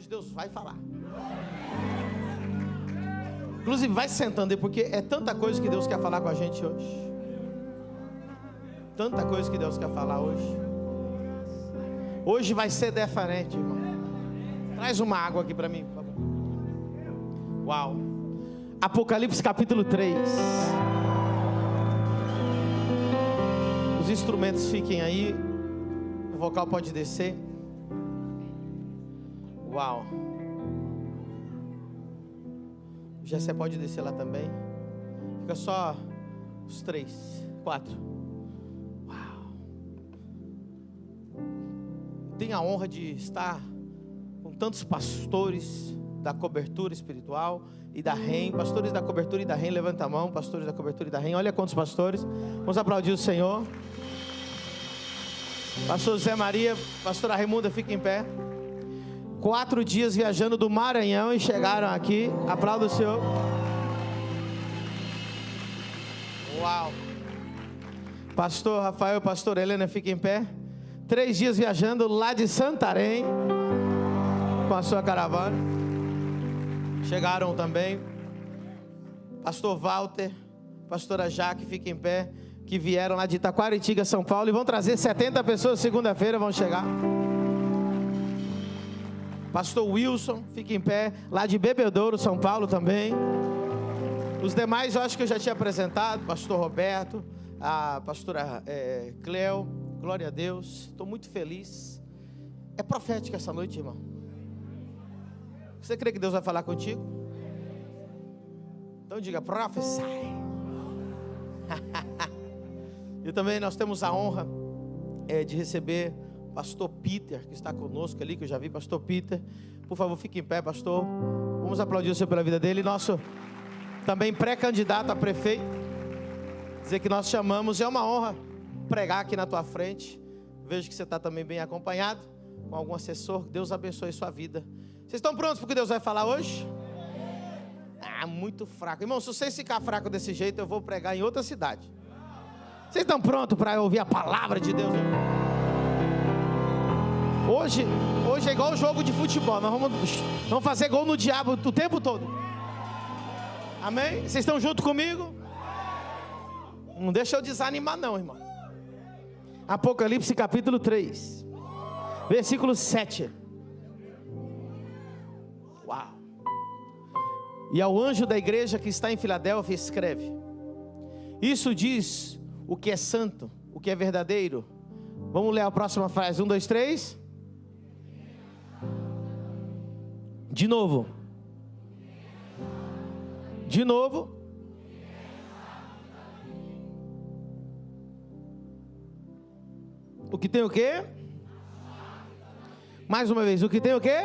hoje Deus vai falar. Inclusive, vai sentando aí, porque é tanta coisa que Deus quer falar com a gente hoje. Tanta coisa que Deus quer falar hoje. Hoje vai ser diferente, irmão. Traz uma água aqui para mim, por favor. Uau. Apocalipse capítulo 3. Os instrumentos fiquem aí. O vocal pode descer. Uau. O Gessé pode descer lá também. Fica só os 3, 4. Uau. Tenho a honra de estar com tantos pastores da cobertura espiritual e da REM. Pastores da cobertura e da REM, levanta a mão. Pastores da cobertura e da REM, olha quantos pastores. Vamos aplaudir o Senhor. Pastor José Maria, pastora Raimunda, fica em pé. 4 dias viajando do Maranhão e chegaram aqui. Aplauda o Senhor. Uau. Pastor Rafael e pastor Helena, fica em pé. 3 dias viajando lá de Santarém com a sua caravana. Chegaram também. Pastor Walter, pastora Jaque, fica em pé, que vieram lá de Itaquaritinga, São Paulo, e vão trazer 70 pessoas segunda-feira, vão chegar. Pastor Wilson, fica em pé, lá de Bebedouro, São Paulo também. Os demais eu acho que eu já tinha apresentado. Pastor Roberto, a pastora Cleo, glória a Deus. Estou muito feliz. É profética essa noite, irmão. Você crê que Deus vai falar contigo? Então diga, prophesy. E também nós temos a honra de receber pastor Peter, que está conosco ali, que eu já vi. Pastor Peter, por favor, fique em pé, pastor. Vamos aplaudir o Senhor pela vida dele. Nosso também pré-candidato a prefeito. Dizer que nós chamamos, é uma honra pregar aqui na tua frente. Vejo que você está também bem acompanhado com algum assessor. Deus abençoe sua vida. Vocês estão prontos para o que Deus vai falar hoje? Muito fraco. Irmão, se vocês ficarem fracos desse jeito, eu vou pregar em outra cidade. Vocês estão prontos para ouvir a palavra de Deus? Hoje é igual o jogo de futebol. Nós vamos fazer gol no diabo o tempo todo. Amém? Vocês estão junto comigo? Não deixa eu desanimar não, irmão. Apocalipse capítulo 3, versículo 7. Uau. E ao anjo da igreja que está em Filadélfia escreve: isso diz o que é santo, o que é verdadeiro. Vamos ler a próxima frase. 1, 2, 3. De novo. De novo. O que tem o quê? Mais uma vez. O que tem o quê?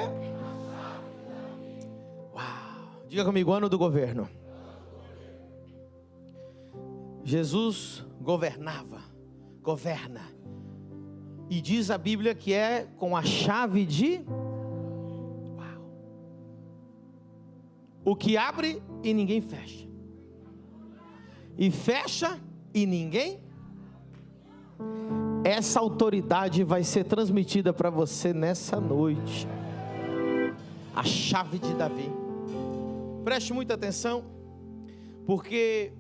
Uau. Diga comigo, ano do governo. Jesus governa. E diz a Bíblia que é com a chave de... Uau. O que abre e ninguém fecha. E fecha e ninguém... Essa autoridade vai ser transmitida para você nessa noite. A chave de Davi. Preste muita atenção, porque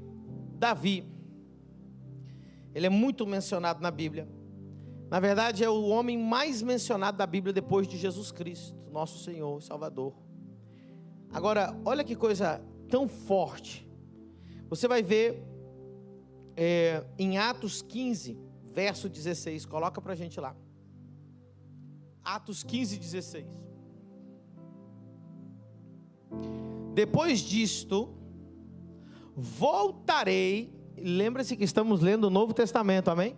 Davi, ele é muito mencionado na Bíblia. Na verdade, é o homem mais mencionado da Bíblia depois de Jesus Cristo, nosso Senhor e Salvador. Agora, olha que coisa tão forte. Você vai ver em Atos 15, verso 16. Coloca para a gente lá. Atos 15, 16. Depois disto, voltarei. Lembra-se que estamos lendo o Novo Testamento, amém?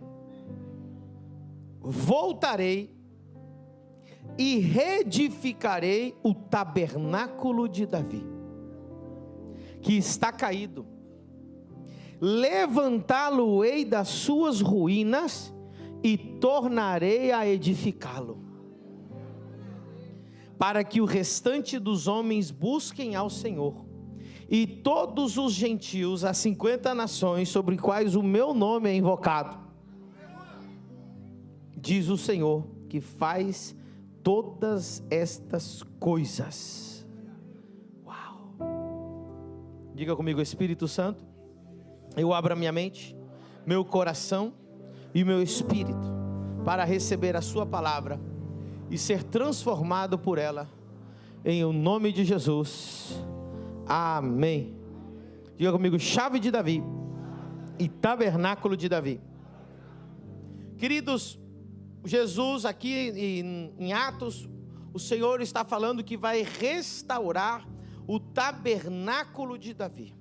Voltarei e reedificarei o tabernáculo de Davi, que está caído. Levantá-lo-ei das suas ruínas e tornarei a edificá-lo, para que o restante dos homens busquem ao Senhor, e todos os gentios, as 50 nações sobre quais o meu nome é invocado, diz o Senhor, que faz todas estas coisas. Uau! Diga comigo: Espírito Santo, eu abro a minha mente, meu coração e meu espírito para receber a sua palavra e ser transformado por ela, em o nome de Jesus. Amém. Diga comigo: chave de Davi e tabernáculo de Davi. Queridos, Jesus aqui em Atos, o Senhor está falando que vai restaurar o tabernáculo de Davi,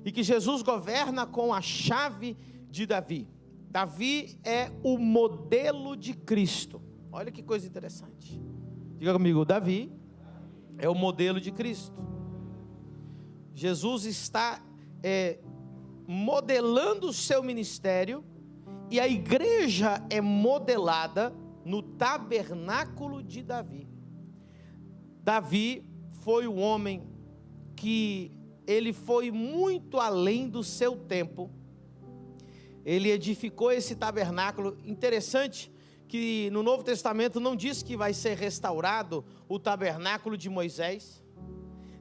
e que Jesus governa com a chave de Davi. Davi é o modelo de Cristo. Olha que coisa interessante. Diga comigo: Davi é o modelo de Cristo. Jesus está modelando o seu ministério, e a igreja é modelada no tabernáculo de Davi. Davi foi um homem que ele foi muito além do seu tempo. Ele edificou esse tabernáculo. Interessante que no Novo Testamento não diz que vai ser restaurado o tabernáculo de Moisés,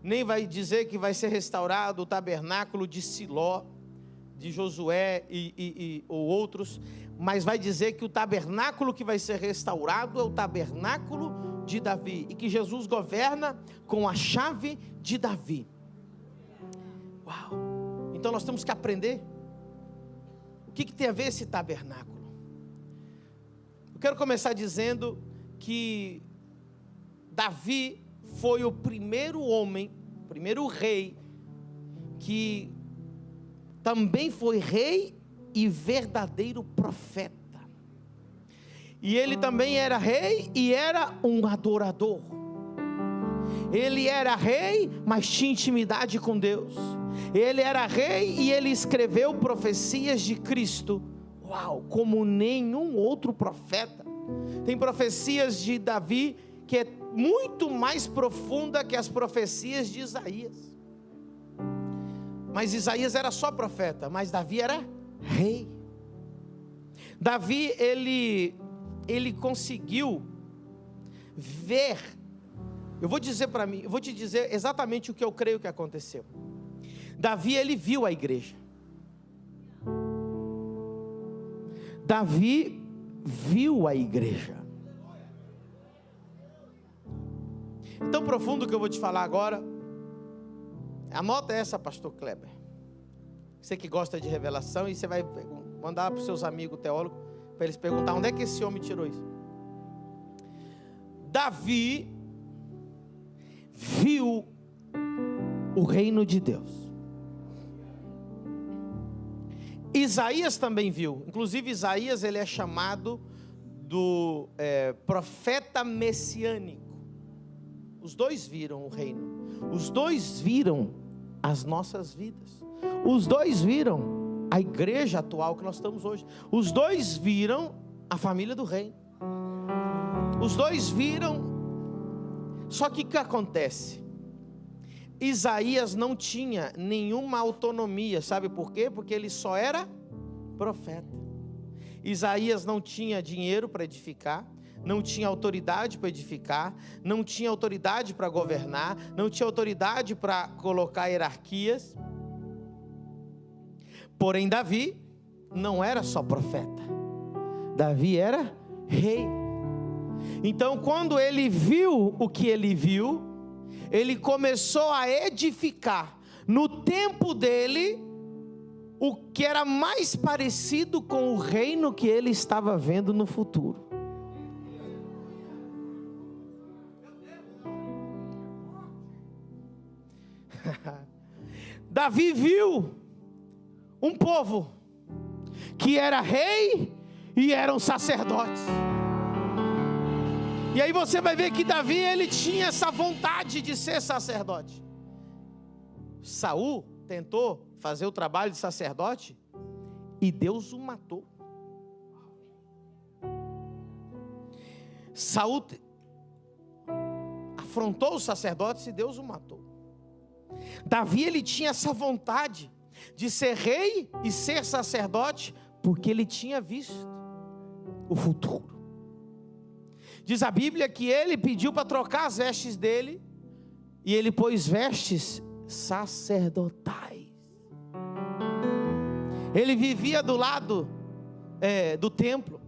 nem vai dizer que vai ser restaurado o tabernáculo de Siló, de Josué ou outros, mas vai dizer que o tabernáculo que vai ser restaurado é o tabernáculo de Davi, e que Jesus governa com a chave de Davi. Uau! Então nós temos que aprender o que tem a ver esse tabernáculo. Eu quero começar dizendo que Davi foi o primeiro homem, o primeiro rei, que também foi rei e verdadeiro profeta. E ele também era rei e era um adorador. Ele era rei, mas tinha intimidade com Deus. Ele era rei e ele escreveu profecias de Cristo. Uau, como nenhum outro profeta. Tem profecias de Davi que é muito mais profunda que as profecias de Isaías. Mas Isaías era só profeta, mas Davi era rei. Davi, ele conseguiu ver. Eu vou te dizer exatamente o que eu creio que aconteceu. Davi, ele viu a igreja. Davi viu a igreja. Tão profundo que eu vou te falar agora. Anota essa, pastor Kleber. Você que gosta de revelação, e você vai mandar para os seus amigos teólogos, para eles perguntar onde é que esse homem tirou isso. Davi viu o reino de Deus. Isaías também viu. Inclusive Isaías, ele é chamado do profeta messiânico. Os dois viram o reino. Os dois viram as nossas vidas. Os dois viram a igreja atual que nós estamos hoje. Os dois viram a família do reino. Os dois viram. Só que o que acontece? Isaías não tinha nenhuma autonomia. Sabe por quê? Porque ele só era profeta. Isaías não tinha dinheiro para edificar, não tinha autoridade para edificar, não tinha autoridade para governar, não tinha autoridade para colocar hierarquias. Porém, Davi não era só profeta, Davi era rei. Então, quando ele viu o que ele viu, ele começou a edificar no tempo dele o que era mais parecido com o reino que ele estava vendo no futuro. Davi viu um povo que era rei e eram sacerdotes. E aí você vai ver que Davi, ele tinha essa vontade de ser sacerdote. Saul tentou fazer o trabalho de sacerdote e Deus o matou. Saul afrontou os sacerdotes e Deus o matou. Davi, ele tinha essa vontade de ser rei e ser sacerdote, porque ele tinha visto o futuro. Diz a Bíblia que ele pediu para trocar as vestes dele, e ele pôs vestes sacerdotais. Ele vivia do lado do templo.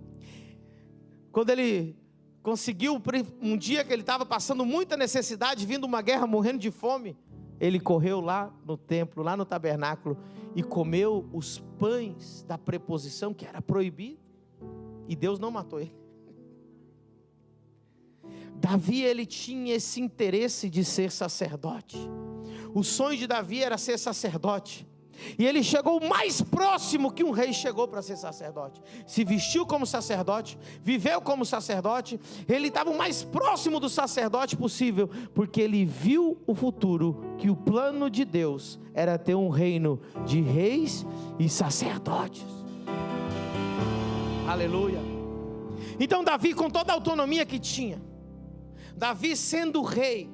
Quando ele conseguiu, um dia que ele estava passando muita necessidade, vindo uma guerra, morrendo de fome, ele correu lá no templo, lá no tabernáculo, e comeu os pães da preposição, que era proibido, e Deus não matou ele. Davi, ele tinha esse interesse de ser sacerdote. O sonho de Davi era ser sacerdote. E ele chegou o mais próximo que um rei chegou para ser sacerdote. Se vestiu como sacerdote, viveu como sacerdote. Ele estava o mais próximo do sacerdote possível, porque ele viu o futuro, que o plano de Deus era ter um reino de reis e sacerdotes. Aleluia. Então Davi, com toda a autonomia que tinha, Davi sendo rei,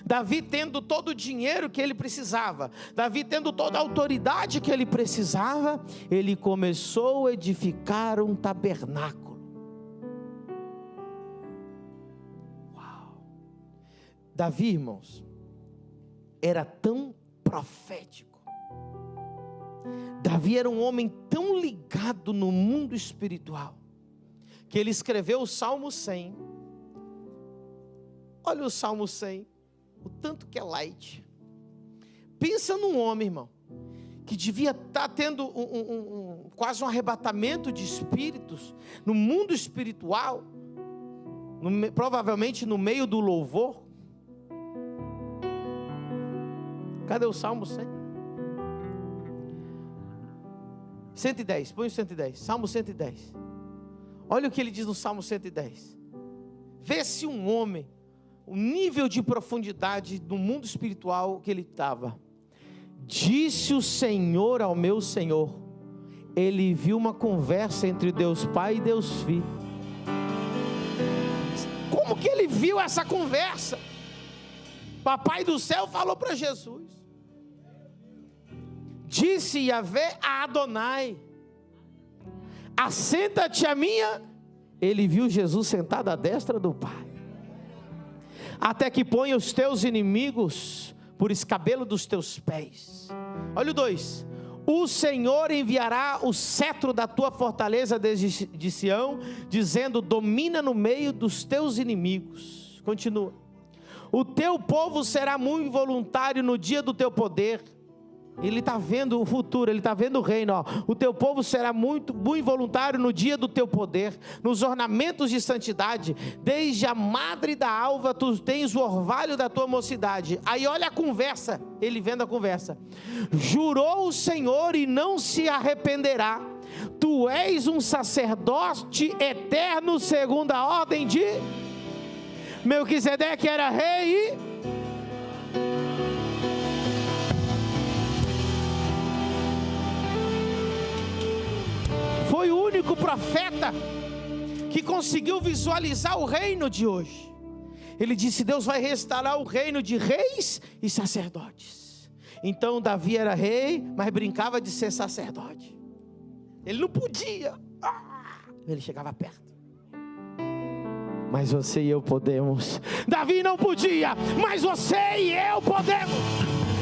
Davi tendo todo o dinheiro que ele precisava, Davi tendo toda a autoridade que ele precisava, ele começou a edificar um tabernáculo. Uau! Davi, irmãos, era tão profético. Davi era um homem tão ligado no mundo espiritual, que ele escreveu o Salmo 100. Olha o Salmo 100. O tanto que é light. Pensa num homem, irmão, que devia estar tendo quase um arrebatamento de espíritos no mundo espiritual, provavelmente no meio do louvor. Cadê o Salmo 100? 110, põe o 110, Salmo 110. Olha o que ele diz no Salmo 110. Vê se um homem, o nível de profundidade do mundo espiritual que ele estava. Disse o Senhor ao meu Senhor. Ele viu uma conversa entre Deus Pai e Deus Filho. Como que ele viu essa conversa? Papai do céu falou para Jesus. Disse Yahvé a Adonai: assenta-te à minha. Ele viu Jesus sentado à destra do Pai. Até que ponha os teus inimigos por escabelo dos teus pés. Olha o 2. O Senhor enviará o cetro da tua fortaleza de Sião, dizendo: domina no meio dos teus inimigos. Continua. O teu povo será muito voluntário no dia do teu poder. Ele está vendo o futuro, ele está vendo o reino. Ó. O teu povo será muito voluntário no dia do teu poder, nos ornamentos de santidade. Desde a madre da alva tu tens o orvalho da tua mocidade. Aí olha a conversa, ele vendo a conversa. Jurou o Senhor e não se arrependerá. Tu és um sacerdote eterno segundo a ordem de Melquisedeque, era rei e... foi o único profeta que conseguiu visualizar o reino de hoje. Ele disse: Deus vai restaurar o reino de reis e sacerdotes. Então Davi era rei, mas brincava de ser sacerdote. Ele não podia. Ele chegava perto. Mas você e eu podemos. Davi não podia, mas você e eu podemos.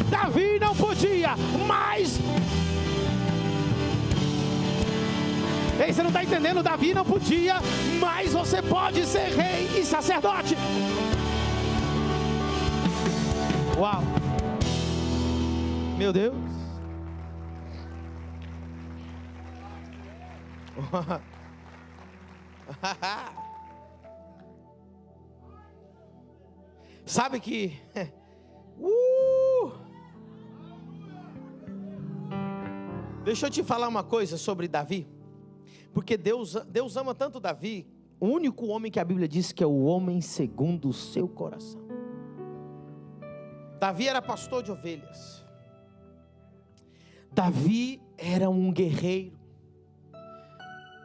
Davi não podia, mas... Ei, você não está entendendo? Davi não podia, mas você pode ser rei e sacerdote. Uau! Meu Deus! Sabe que... Deixa eu te falar uma coisa sobre Davi. Porque Deus ama tanto Davi, o único homem que a Bíblia diz que é o homem segundo o seu coração. Davi era pastor de ovelhas. Davi era um guerreiro.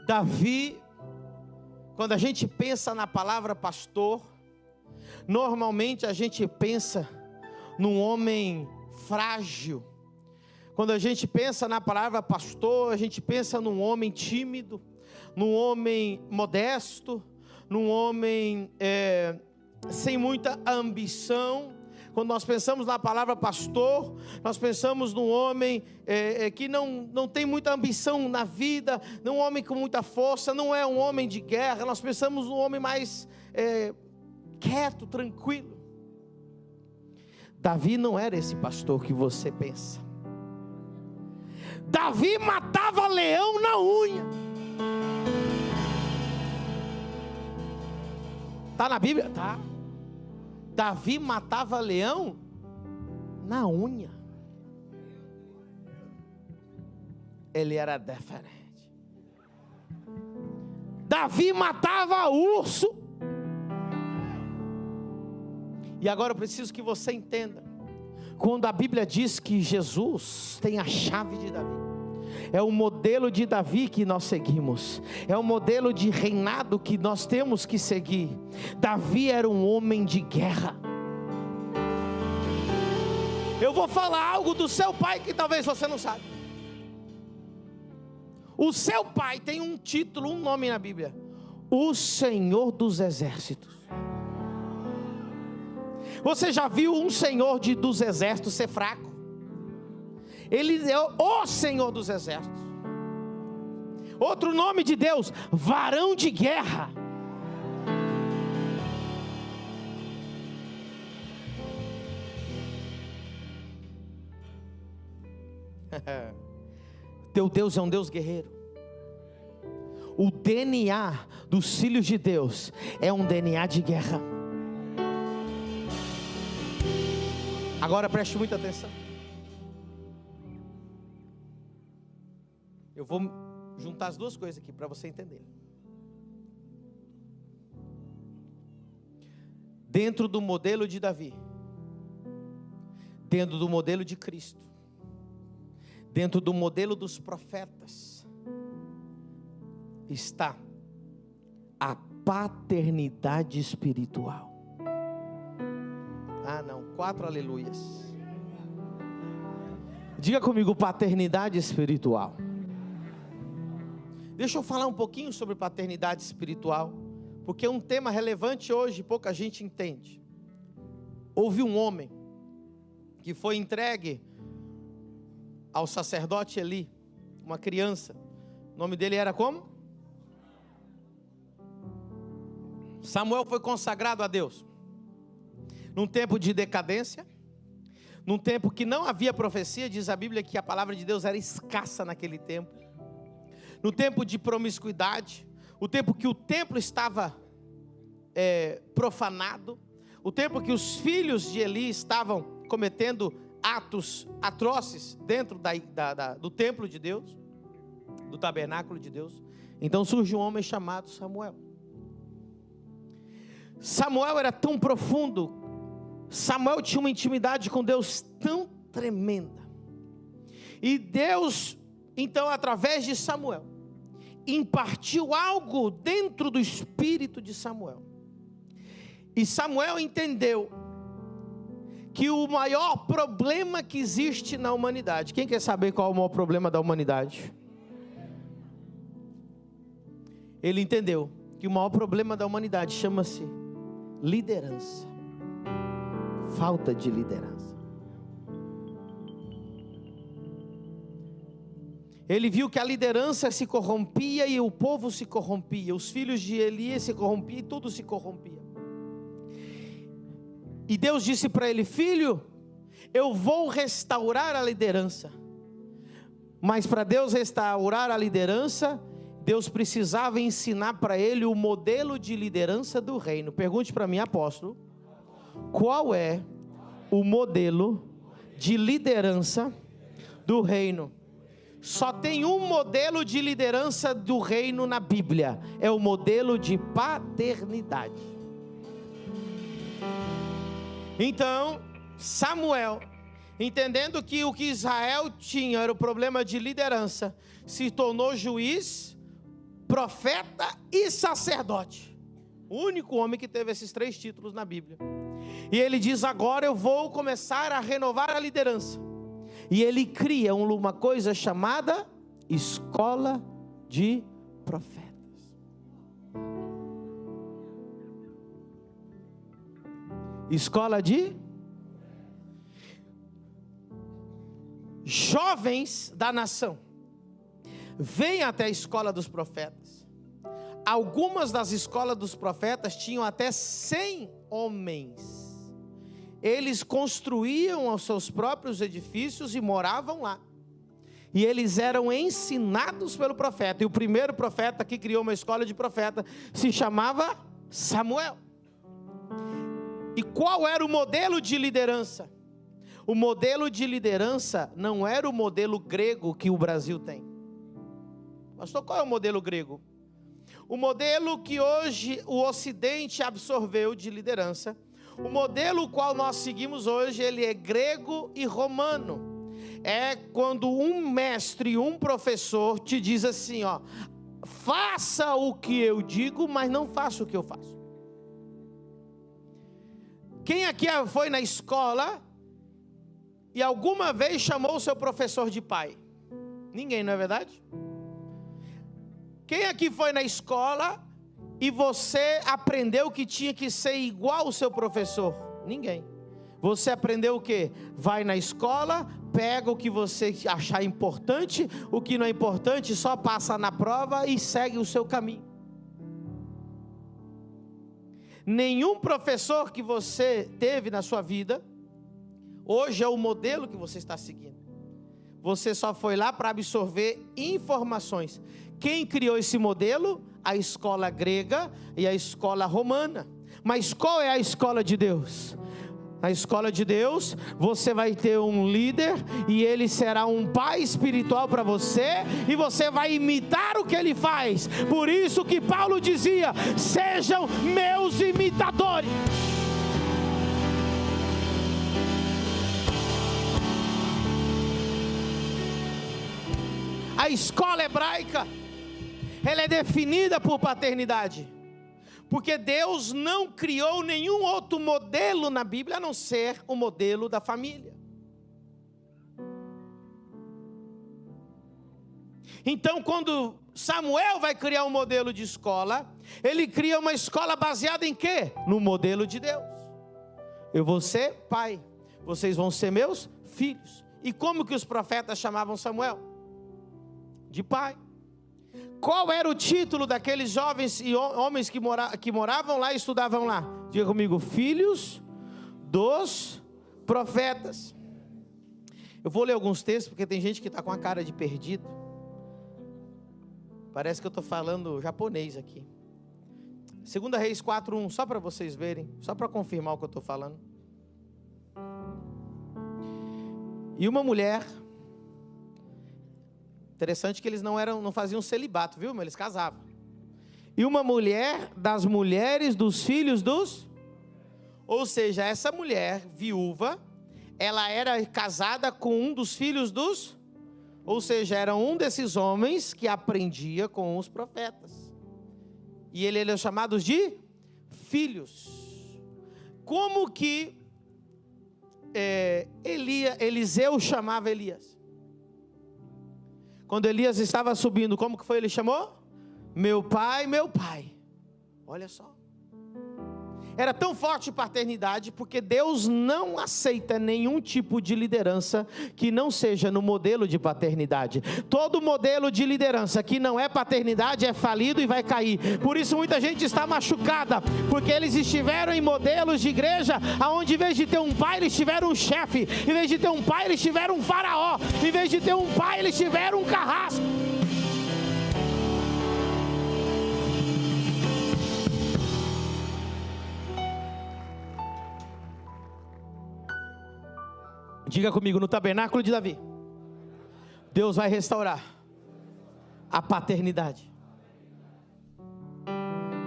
Davi, quando a gente pensa na palavra pastor, normalmente a gente pensa num homem frágil. Quando a gente pensa na palavra pastor, a gente pensa num homem tímido, num homem modesto, num homem sem muita ambição. Quando nós pensamos na palavra pastor, nós pensamos num homem que não tem muita ambição na vida, não é um homem com muita força, não é um homem de guerra. Nós pensamos num homem mais quieto, tranquilo. Davi não era esse pastor que você pensa. Davi matava leão na unha. Está na Bíblia? Tá. Davi matava leão na unha. Ele era diferente. Davi matava urso. E agora eu preciso que você entenda. Quando a Bíblia diz que Jesus tem a chave de Davi, é o modelo de Davi que nós seguimos, é o modelo de reinado que nós temos que seguir. Davi era um homem de guerra. Eu vou falar algo do seu pai que talvez você não sabe. O seu pai tem um título, um nome na Bíblia: o Senhor dos Exércitos. Você já viu um Senhor dos Exércitos ser fraco? Ele é o Senhor dos Exércitos. Outro nome de Deus: varão de guerra. Teu Deus é um Deus guerreiro. O DNA dos filhos de Deus é um DNA de guerra. Agora preste muita atenção. Eu vou juntar as duas coisas aqui para você entender. Dentro do modelo de Davi, dentro do modelo de Cristo, dentro do modelo dos profetas, está a paternidade espiritual. Ah não, 4 aleluias. Diga comigo: paternidade espiritual. Deixa eu falar um pouquinho sobre paternidade espiritual, porque é um tema relevante hoje, pouca gente entende. Houve um homem que foi entregue ao sacerdote Eli, uma criança. O nome dele era como? Samuel foi consagrado a Deus num tempo de decadência, num tempo que não havia profecia. Diz a Bíblia que a palavra de Deus era escassa naquele tempo, no tempo de promiscuidade, o tempo que o templo estava profanado, o tempo que os filhos de Eli estavam cometendo atos atroces dentro do templo de Deus, do tabernáculo de Deus. Então surge um homem chamado Samuel. Samuel era tão profundo, Samuel tinha uma intimidade com Deus tão tremenda, e Deus, então, através de Samuel, impartiu algo dentro do espírito de Samuel. E Samuel entendeu que o maior problema que existe na humanidade, quem quer saber qual é o maior problema da humanidade? Ele entendeu que o maior problema da humanidade chama-se liderança. Falta de liderança. Ele viu que a liderança se corrompia e o povo se corrompia, os filhos de Eli se corrompiam e tudo se corrompia. E Deus disse para ele: filho, eu vou restaurar a liderança. Mas para Deus restaurar a liderança, Deus precisava ensinar para ele o modelo de liderança do reino. Pergunte para mim, apóstolo, qual é o modelo de liderança do reino? Só tem um modelo de liderança do reino na Bíblia, é o modelo de paternidade. Então, Samuel, entendendo que o que Israel tinha era o problema de liderança, se tornou juiz, profeta e sacerdote. O único homem que teve esses 3 títulos na Bíblia. E ele diz: agora eu vou começar a renovar a liderança. E ele cria uma coisa chamada escola de profetas. Escola de jovens da nação. Vem até a escola dos profetas. Algumas das escolas dos profetas tinham até 100 homens. Eles construíam os seus próprios edifícios e moravam lá. E eles eram ensinados pelo profeta. E o primeiro profeta que criou uma escola de profeta se chamava Samuel. E qual era o modelo de liderança? O modelo de liderança não era o modelo grego que o Brasil tem. Pastor, qual é o modelo grego? O modelo que hoje o Ocidente absorveu de liderança. O modelo qual nós seguimos hoje, ele é grego e romano. É quando um mestre, um professor te diz assim, ó, faça o que eu digo, mas não faça o que eu faço. Quem aqui foi na escola e alguma vez chamou o seu professor de pai? Ninguém, não é verdade? Quem aqui foi na escola e você aprendeu que tinha que ser igual ao seu professor? Ninguém. Você aprendeu o quê? Vai na escola, pega o que você achar importante, o que não é importante só passa na prova e segue o seu caminho. Nenhum professor que você teve na sua vida, hoje é o modelo que você está seguindo. Você só foi lá para absorver informações. Quem criou esse modelo? A escola grega e a escola romana. Mas qual é a escola de Deus? Na escola de Deus, você vai ter um líder e ele será um pai espiritual para você, e você vai imitar o que ele faz. Por isso que Paulo dizia: sejam meus imitadores. A escola hebraica, ela é definida por paternidade. Porque Deus não criou nenhum outro modelo na Bíblia, a não ser o modelo da família. Então, quando Samuel vai criar um modelo de escola, ele cria uma escola baseada em quê? No modelo de Deus. Eu vou ser pai, vocês vão ser meus filhos. E como que os profetas chamavam Samuel? De pai. Qual era o título daqueles jovens e homens que moravam lá e estudavam lá? Diga comigo: filhos dos profetas. Eu vou ler alguns textos, porque tem gente que está com a cara de perdido. Parece que eu estou falando japonês aqui. 2 Reis 4:1, só para vocês verem, só para confirmar o que eu estou falando. E uma mulher... Interessante que eles não faziam celibato, viu? Mas eles casavam. E uma mulher das mulheres dos filhos dos... Ou seja, essa mulher viúva, ela era casada com um dos filhos dos... Ou seja, era um desses homens que aprendia com os profetas. E ele era chamado de filhos. Como que Eliseu chamava Elias? Quando Elias estava subindo, como que foi? Ele chamou? Meu pai, meu pai. Olha só. Era tão forte paternidade, porque Deus não aceita nenhum tipo de liderança que não seja no modelo de paternidade. Todo modelo de liderança que não é paternidade é falido e vai cair. Por isso muita gente está machucada, porque eles estiveram em modelos de igreja onde em vez de ter um pai, eles tiveram um chefe. Em vez de ter um pai, eles tiveram um faraó. Em vez de ter um pai, eles tiveram um carrasco. Diga comigo: no tabernáculo de Davi, Deus vai restaurar a paternidade.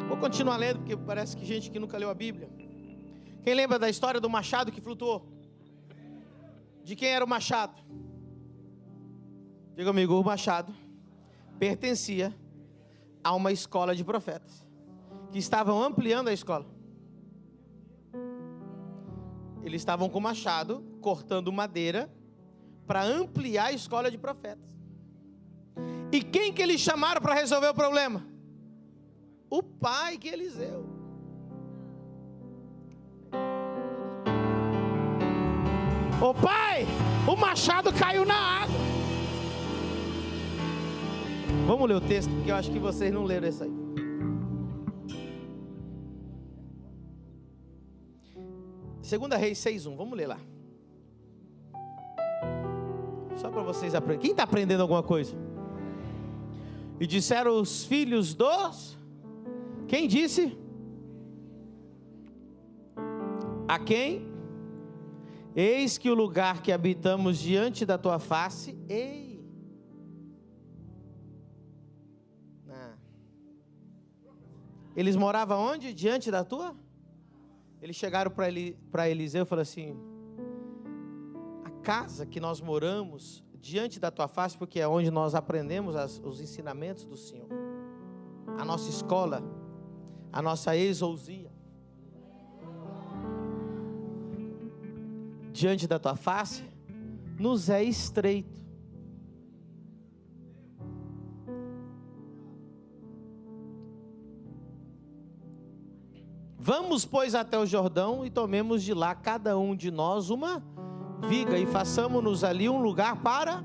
Vou continuar lendo, porque parece que gente que nunca leu a Bíblia. Quem lembra da história do machado que flutuou? De quem era o machado? Diga comigo: o machado pertencia a uma escola de profetas, que estavam ampliando a escola. Eles estavam com machado, cortando madeira, para ampliar a escola de profetas. E quem que eles chamaram para resolver o problema? O pai, que é Eliseu. Ô pai, o machado caiu na água. Vamos ler o texto, porque eu acho que vocês não leram isso aí. Segunda Reis 6:1, vamos ler lá. Só para vocês aprenderem. Quem está aprendendo alguma coisa? E disseram os filhos dos... Quem disse? A quem? Eis que o lugar que habitamos diante da tua face... Ei! Eles moravam onde? Diante da tua? Eles chegaram para Eliseu e falaram assim: a casa que nós moramos diante da tua face, porque é onde nós aprendemos os ensinamentos do Senhor, a nossa escola, a nossa exousia, diante da tua face, nos é estreito. Vamos, pois, até o Jordão e tomemos de lá cada um de nós uma viga e façamos-nos ali um lugar para...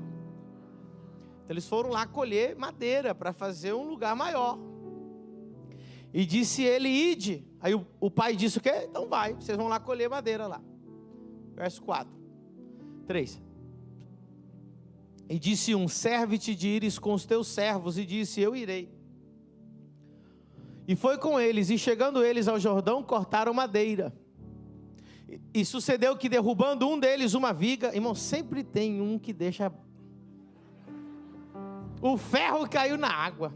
Então, eles foram lá colher madeira para fazer um lugar maior. E disse ele: ide. Aí o pai disse o quê? Então vai, vocês vão lá colher madeira lá. Verso 3. E disse um: serve-te de ires com os teus servos. E disse: eu irei. E foi com eles, e chegando eles ao Jordão, cortaram madeira. E sucedeu que, derrubando um deles uma viga, irmão, sempre tem um que deixa... O ferro caiu na água.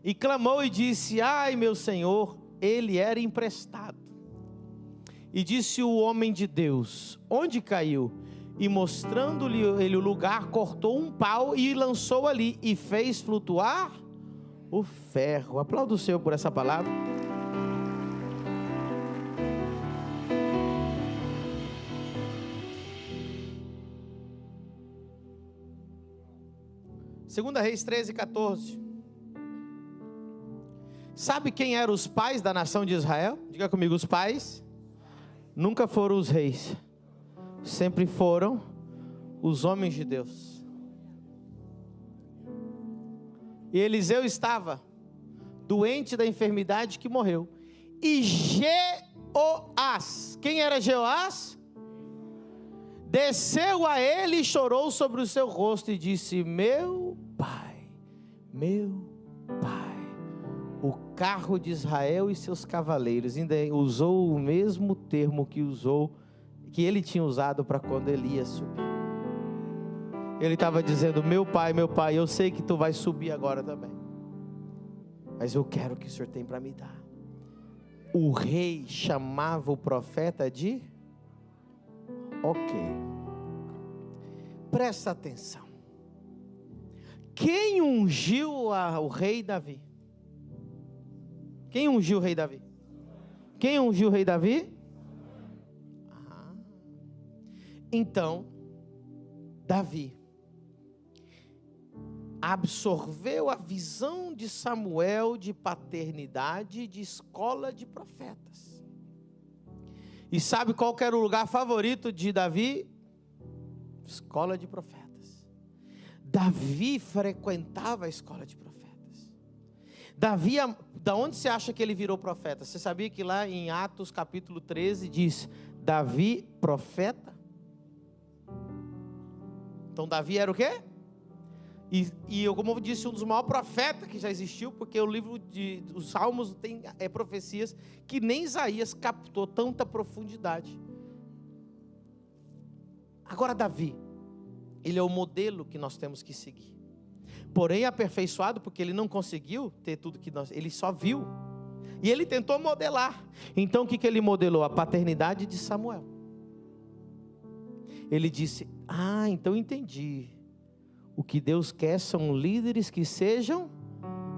E clamou e disse: ai, meu senhor, ele era emprestado. E disse o homem de Deus: onde caiu? E mostrando-lhe ele o lugar, cortou um pau e lançou ali, e fez flutuar o ferro. Aplauda o Senhor por essa palavra. Segunda Reis 13:14. Sabe quem eram os pais da nação de Israel? Diga comigo: os pais nunca foram os reis, sempre foram os homens de Deus. E Eliseu estava doente da enfermidade que morreu. E Jeoás, quem era Jeoás? Desceu a ele e chorou sobre o seu rosto e disse: meu pai, o carro de Israel e seus cavaleiros. Ainda usou o mesmo termo que ele tinha usado para quando ele ia subir. Ele estava dizendo: meu pai, eu sei que tu vai subir agora também, mas eu quero o que o Senhor tem para me dar. O rei chamava o profeta de... Ok, presta atenção. Quem ungiu o rei Davi? Quem ungiu o rei Davi? Quem ungiu o rei Davi? Então, Davi absorveu a visão de Samuel de paternidade, de escola de profetas. E sabe qual que era o lugar favorito de Davi? Escola de profetas. Davi frequentava a escola de profetas. Davi, da onde você acha que ele virou profeta? Você sabia que lá em Atos capítulo 13 diz: Davi profeta? Então Davi era o quê? E eu, como eu disse, um dos maiores profetas que já existiu, porque o livro dos Salmos tem profecias que nem Isaías captou tanta profundidade. Agora Davi, ele é o modelo que nós temos que seguir. Porém aperfeiçoado, porque ele não conseguiu ter tudo que ele só viu. E ele tentou modelar. Então o que ele modelou? A paternidade de Samuel. Ele disse: então entendi. O que Deus quer são líderes que sejam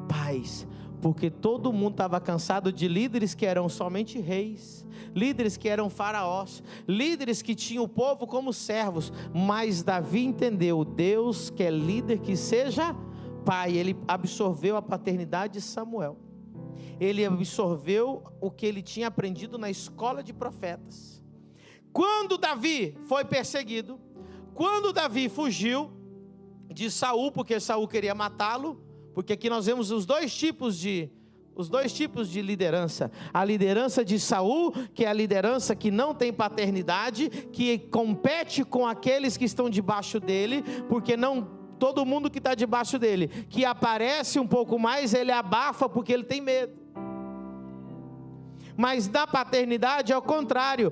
pais, porque todo mundo estava cansado de líderes que eram somente reis, líderes que eram faraós, líderes que tinham o povo como servos. Mas Davi entendeu: Deus quer líder que seja pai. Ele absorveu a paternidade de Samuel, ele absorveu o que ele tinha aprendido na escola de profetas. Quando Davi foi perseguido, quando Davi fugiu de Saul, porque Saul queria matá-lo, porque aqui nós vemos os dois tipos de liderança. A liderança de Saul, que é a liderança que não tem paternidade, que compete com aqueles que estão debaixo dele, porque não todo mundo que está debaixo dele, que aparece um pouco mais, ele abafa porque ele tem medo. Mas da paternidade é o contrário,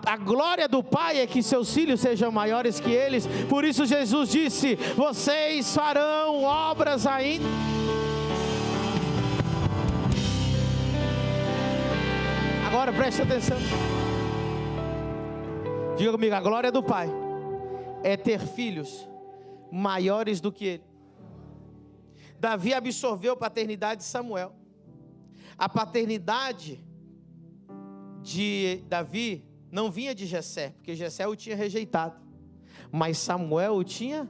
a glória do Pai é que seus filhos sejam maiores que eles. Por isso Jesus disse: vocês farão obras ainda. Agora preste atenção, diga comigo: a glória do Pai é ter filhos maiores do que ele. Davi absorveu a paternidade de Samuel. A paternidade de Davi não vinha de Jessé, porque Jessé o tinha rejeitado, mas Samuel o tinha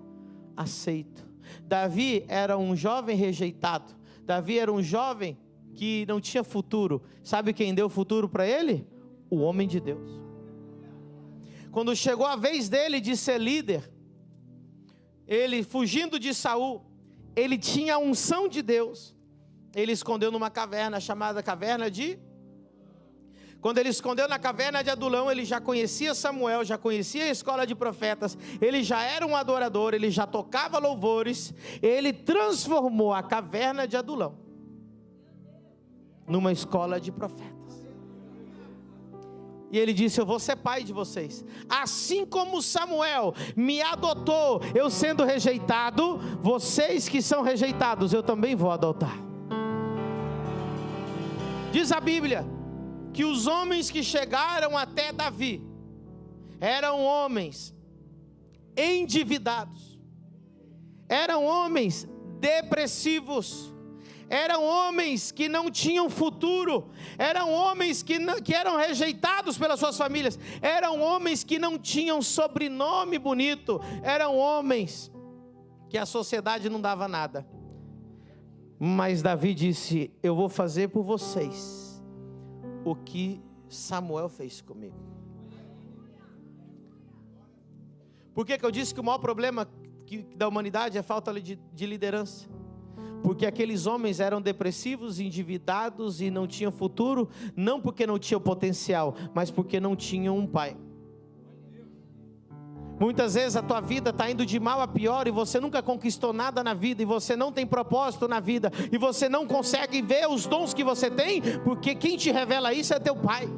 aceito. Davi era um jovem rejeitado, Davi era um jovem que não tinha futuro. Sabe quem deu futuro para ele? O homem de Deus. Quando chegou a vez dele de ser líder, ele fugindo de Saul, ele tinha a unção de Deus, ele escondeu numa caverna chamada caverna de... Quando ele escondeu na caverna de Adulão, ele já conhecia Samuel, já conhecia a escola de profetas, ele já era um adorador, ele já tocava louvores, ele transformou a caverna de Adulão numa escola de profetas. E ele disse: eu vou ser pai de vocês. Assim como Samuel me adotou, eu sendo rejeitado, vocês que são rejeitados, eu também vou adotar. Diz a Bíblia que os homens que chegaram até Davi eram homens endividados, eram homens depressivos, eram homens que não tinham futuro, eram homens que eram rejeitados pelas suas famílias, eram homens que não tinham sobrenome bonito, eram homens que a sociedade não dava nada. Mas Davi disse: eu vou fazer por vocês o que Samuel fez comigo. Por que eu disse que o maior problema da humanidade é a falta de liderança? Porque aqueles homens eram depressivos, endividados e não tinham futuro, não porque não tinham potencial, mas porque não tinham um pai. Muitas vezes a tua vida está indo de mal a pior e você nunca conquistou nada na vida, e você não tem propósito na vida, e você não consegue ver os dons que você tem, porque quem te revela isso é teu pai.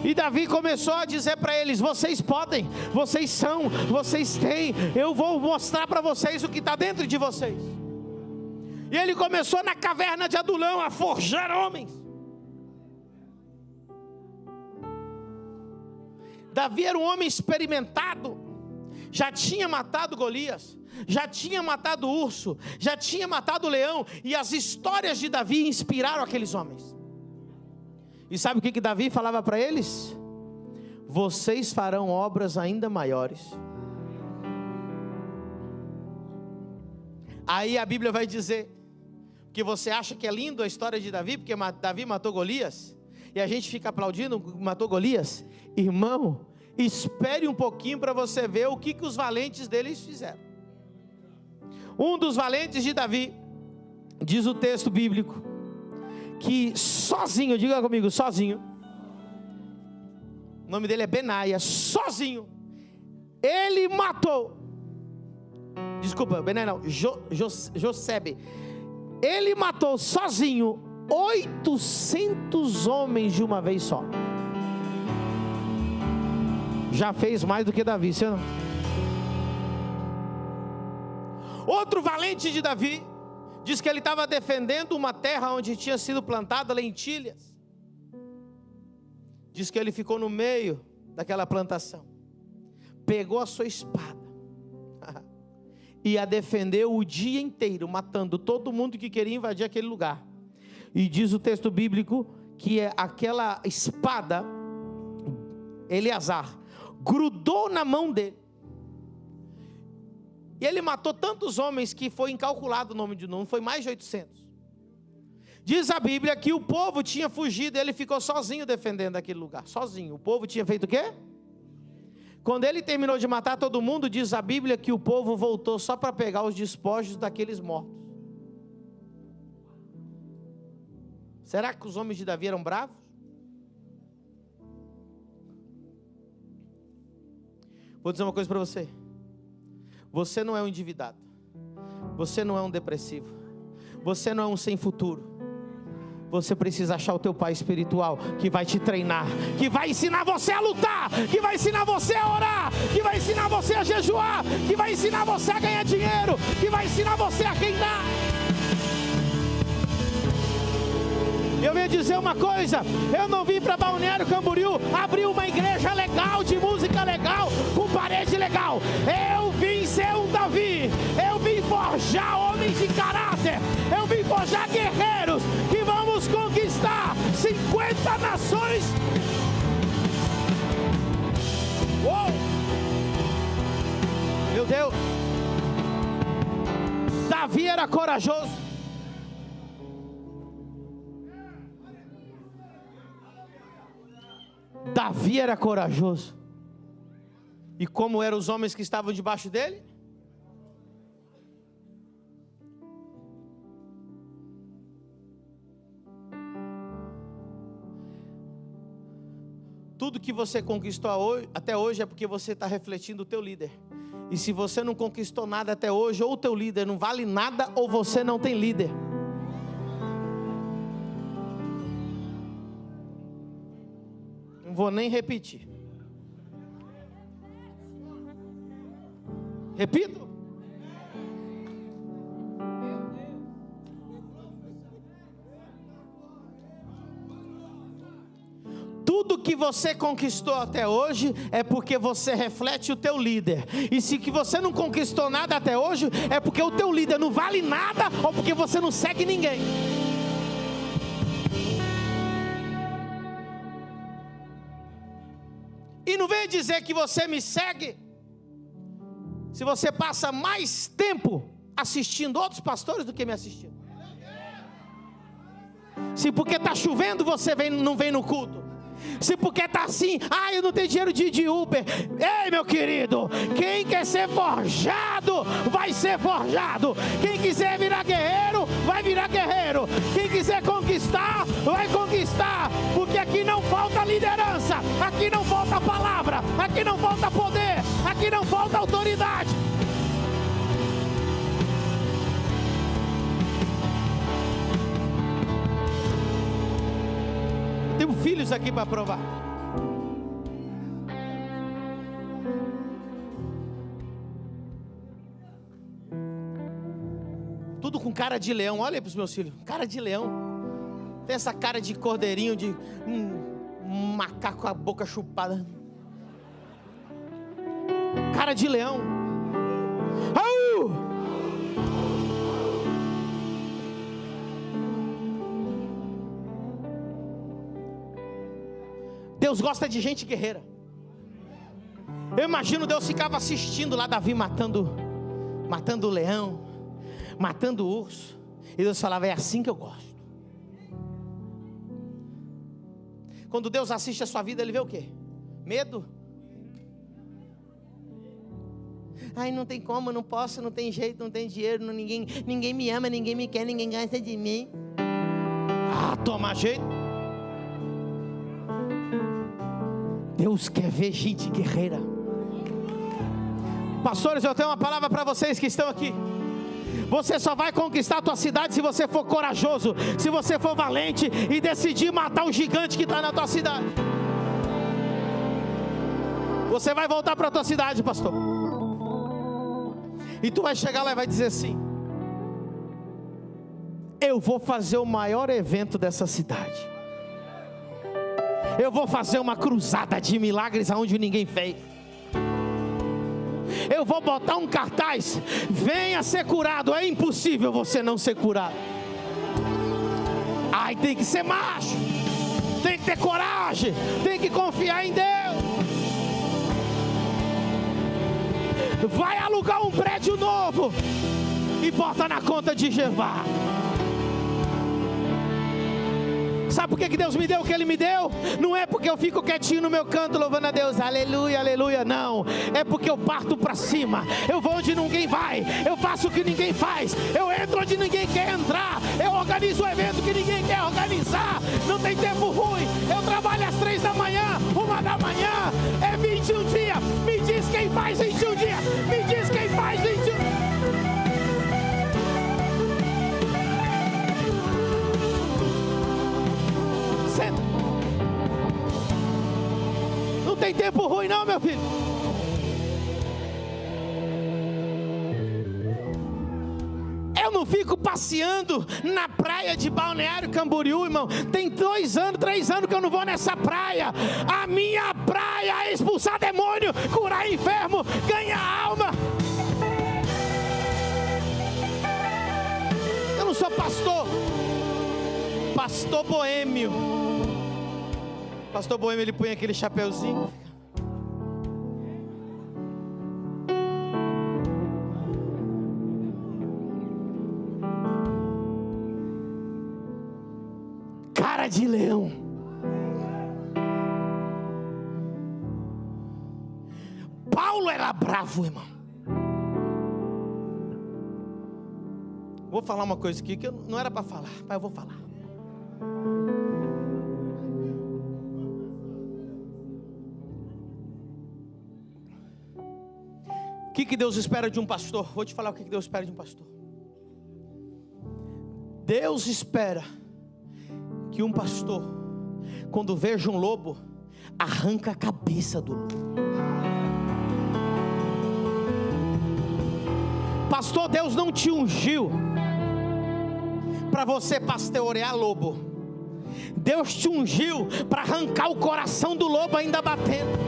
E Davi começou a dizer para eles: vocês podem, vocês são, vocês têm, eu vou mostrar para vocês o que está dentro de vocês. E ele começou na caverna de Adulão a forjar homens. Davi era um homem experimentado, já tinha matado Golias, já tinha matado o urso, já tinha matado o leão, e as histórias de Davi inspiraram aqueles homens. E sabe o que Davi falava para eles? Vocês farão obras ainda maiores. Aí a Bíblia vai dizer que você acha que é lindo a história de Davi, porque Davi matou Golias, e a gente fica aplaudindo, matou Golias. Irmão, espere um pouquinho para você ver o que os valentes deles fizeram. Um dos valentes de Davi, diz o texto bíblico, que sozinho, diga comigo, sozinho, o nome dele é Benaia, sozinho, ele matou, desculpa, Benaia não, Josebe, ele matou sozinho 800 homens de uma vez só. Já fez mais do que Davi, você não? Outro valente de Davi diz que ele estava defendendo uma terra onde tinha sido plantada lentilhas. Diz que ele ficou no meio daquela plantação, pegou a sua espada e a defendeu o dia inteiro, matando todo mundo que queria invadir aquele lugar. E diz o texto bíblico que aquela espada, Eleazar, grudou na mão dele. E ele matou tantos homens que foi incalculado o nome de novo, foi mais de 800. Diz a Bíblia que o povo tinha fugido, ele ficou sozinho defendendo aquele lugar, sozinho. O povo tinha feito o quê? Quando ele terminou de matar todo mundo, diz a Bíblia que o povo voltou só para pegar os despojos daqueles mortos. Será que os homens de Davi eram bravos? Vou dizer uma coisa para você. Você não é um endividado. Você não é um depressivo. Você não é um sem futuro. Você precisa achar o teu pai espiritual, que vai te treinar, que vai ensinar você a lutar, que vai ensinar você a orar, que vai ensinar você a jejuar, que vai ensinar você a ganhar dinheiro, que vai ensinar você a reinar. Eu venho dizer uma coisa, eu não vim para Balneário Camboriú abrir uma igreja legal, de música legal, com parede legal. Eu vim ser um Davi, eu vim forjar homens de caráter, eu vim forjar guerreiros que vamos conquistar 50 nações. Uou! Meu Deus! Davi era corajoso. Davi era corajoso. E como eram os homens que estavam debaixo dele? Tudo que você conquistou até hoje é porque você está refletindo o teu líder. E se você não conquistou nada até hoje, ou o teu líder não vale nada, ou você não tem líder. Não vou nem repetir. Repito. Tudo que você conquistou até hoje é porque você reflete o teu líder. E se que você não conquistou nada até hoje, é porque o teu líder não vale nada, ou porque você não segue ninguém. E não venha dizer que você me segue se você passa mais tempo assistindo outros pastores do que me assistindo. Se porque está chovendo você não vem no culto. Se porque está assim, eu não tenho dinheiro de ir de Uber. Ei, meu querido, quem quer ser forjado, vai ser forjado. Quem quiser virar guerreiro, vai virar guerreiro. Quem quiser conquistar, vai conquistar. Porque aqui não falta liderança, aqui não falta palavra, aqui não falta poder, aqui não falta autoridade. Tenho filhos aqui para provar. Tudo com cara de leão. Olha aí para os meus filhos, cara de leão. Tem essa cara de cordeirinho, de um macaco com a boca chupada. Cara de leão. Deus gosta de gente guerreira. Eu imagino Deus ficava assistindo lá Davi matando o leão, matando o urso. E Deus falava, é assim que eu gosto. Quando Deus assiste a sua vida, Ele vê o quê? Medo? Não tem como, não posso, não tem jeito, não tem dinheiro, ninguém me ama, ninguém me quer, ninguém gosta de mim. Toma jeito. Deus quer ver gente guerreira. Pastores, eu tenho uma palavra para vocês que estão aqui. Você só vai conquistar a tua cidade se você for corajoso, se você for valente e decidir matar o gigante que está na tua cidade. Você vai voltar para a tua cidade, pastor, e tu vai chegar lá e vai dizer assim: eu vou fazer o maior evento dessa cidade. Eu vou fazer uma cruzada de milagres aonde ninguém fez. Eu vou botar um cartaz: venha ser curado. É impossível você não ser curado. Tem que ser macho, tem que ter coragem, tem que confiar em Deus. Vai alugar um prédio novo e bota na conta de Jeová. Sabe por que Deus me deu o que Ele me deu? Não é porque eu fico quietinho no meu canto louvando a Deus, aleluia, aleluia, não. É porque eu parto para cima, eu vou onde ninguém vai, eu faço o que ninguém faz, eu entro onde ninguém quer entrar, eu organizo o evento que ninguém quer organizar. Não tem tempo ruim, eu trabalho às 3 da manhã, 1 da manhã, é 21 dias. Me diz quem faz 21 dias, me diz quem faz 21 dias. Não tem tempo ruim não, meu filho. Eu não fico passeando na praia de Balneário Camboriú, irmão. Tem 2 anos, 3 anos que eu não vou nessa praia. A minha praia é expulsar demônio, curar enfermo, ganhar alma. Eu não sou pastor boêmio. Pastor boêmio, ele põe aquele chapeuzinho. Cara de leão. Paulo era bravo, irmão. Vou falar uma coisa aqui que não era para falar, mas eu vou falar. O que Deus espera de um pastor? Vou te falar o que Deus espera de um pastor. Deus espera que um pastor, quando veja um lobo, arranca a cabeça do lobo. Pastor, Deus não te ungiu para você pastorear lobo. Deus te ungiu para arrancar o coração do lobo ainda batendo.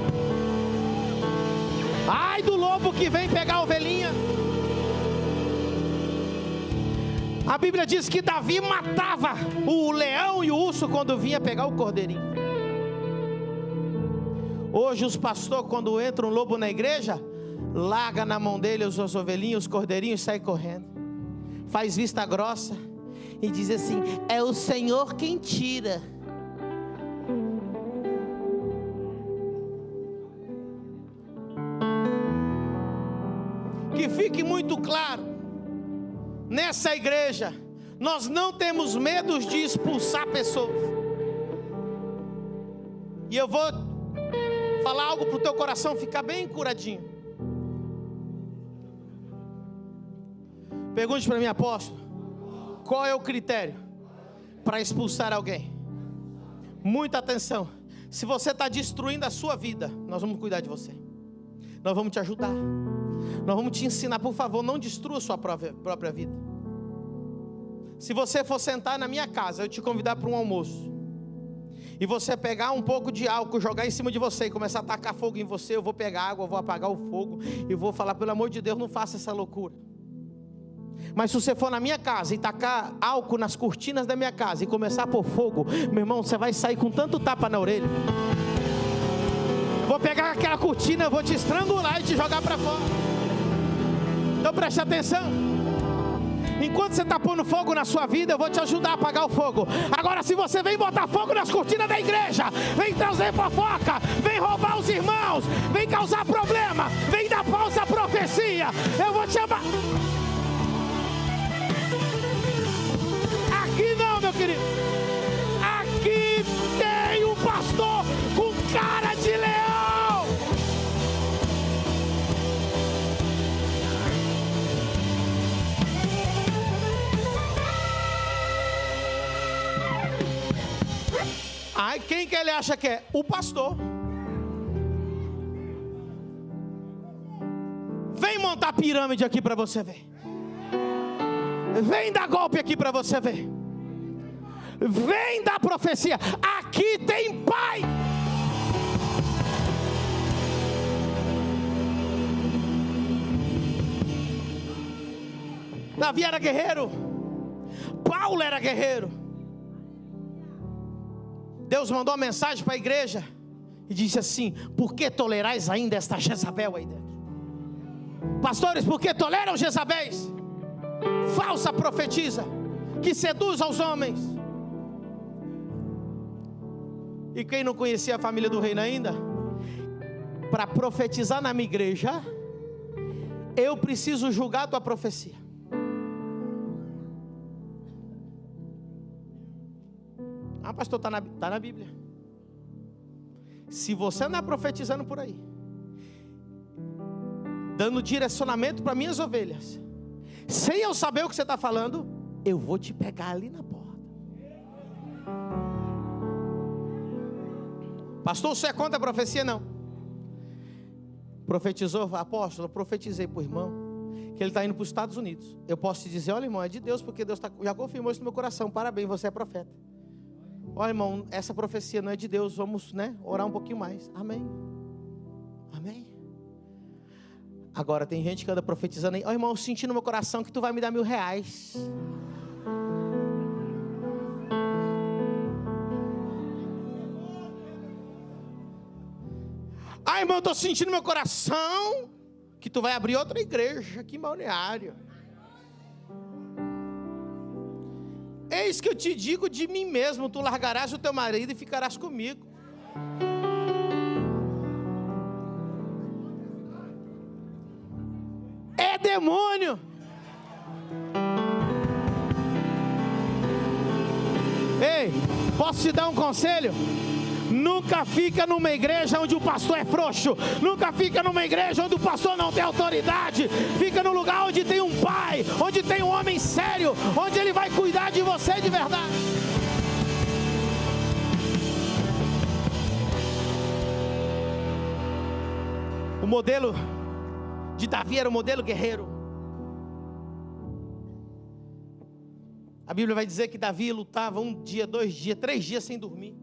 Ai do lobo que vem pegar a ovelhinha. A Bíblia diz que Davi matava o leão e o urso quando vinha pegar o cordeirinho. Hoje os pastores, quando entra um lobo na igreja, larga na mão dele os ovelhinhos, os cordeirinhos, e sai correndo. Faz vista grossa e diz assim: é o Senhor quem tira. Que fique muito claro, nessa igreja, nós não temos medo de expulsar pessoas. E eu vou falar algo para o teu coração ficar bem curadinho. Pergunte para mim, apóstolo, qual é o critério para expulsar alguém? Muita atenção. Se você está destruindo a sua vida, nós vamos cuidar de você. Nós vamos te ajudar. Nós vamos te ensinar, por favor, não destrua a sua própria vida. Se você for sentar na minha casa, eu te convidar para um almoço, e você pegar um pouco de álcool, jogar em cima de você e começar a tacar fogo em você, eu vou pegar água, eu vou apagar o fogo e vou falar: pelo amor de Deus, não faça essa loucura. Mas se você for na minha casa e tacar álcool nas cortinas da minha casa e começar a pôr fogo, meu irmão, você vai sair com tanto tapa na orelha. Vou pegar aquela cortina, eu vou te estrangular e te jogar para fora. Então preste atenção. Enquanto você está pondo fogo na sua vida, eu vou te ajudar a apagar o fogo. Agora, se você vem botar fogo nas cortinas da igreja, vem trazer fofoca, vem roubar os irmãos, vem causar problema, vem dar falsa profecia, eu vou te chamar. Aqui não, meu querido. Aqui tem um pastor com cara de leão. Ai, quem que ele acha que é? O pastor. Vem montar pirâmide aqui para você ver. Vem dar golpe aqui para você ver. Vem dar profecia. Aqui tem pai. Davi era guerreiro. Paulo era guerreiro. Deus mandou uma mensagem para a igreja e disse assim: por que tolerais ainda esta Jezabel aí dentro? Pastores, por que toleram Jezabéis? Falsa profetisa, que seduz aos homens. E quem não conhecia a família do reino ainda? Para profetizar na minha igreja, eu preciso julgar a tua profecia. Ah, pastor, está na Bíblia. Se você andar profetizando por aí, dando direcionamento para minhas ovelhas, sem eu saber o que você está falando, eu vou te pegar ali na porta. Pastor, você é contra a profecia? Não. Profetizou? Apóstolo, eu profetizei para o irmão que ele está indo para os Estados Unidos. Eu posso te dizer, olha irmão, é de Deus, porque Deus já confirmou isso no meu coração. Parabéns, você é profeta. Olha irmão, essa profecia não é de Deus, vamos orar um pouquinho mais. Amém. Amém. Agora tem gente que anda profetizando aí, olha irmão, eu senti no meu coração que tu vai me dar R$1.000. Ah, irmão, eu estou sentindo no meu coração que tu vai abrir outra igreja aqui em Balneário. Eis que eu te digo de mim mesmo, tu largarás o teu marido e ficarás comigo. É demônio. Ei, posso te dar um conselho? Nunca fica numa igreja onde o pastor é frouxo. Nunca fica numa igreja onde o pastor não tem autoridade. Fica no lugar onde tem um pai, onde tem um homem sério, onde ele vai cuidar de você de verdade. O modelo de Davi era o modelo guerreiro. A Bíblia vai dizer que Davi lutava 1 dia, 2 dias, 3 dias sem dormir.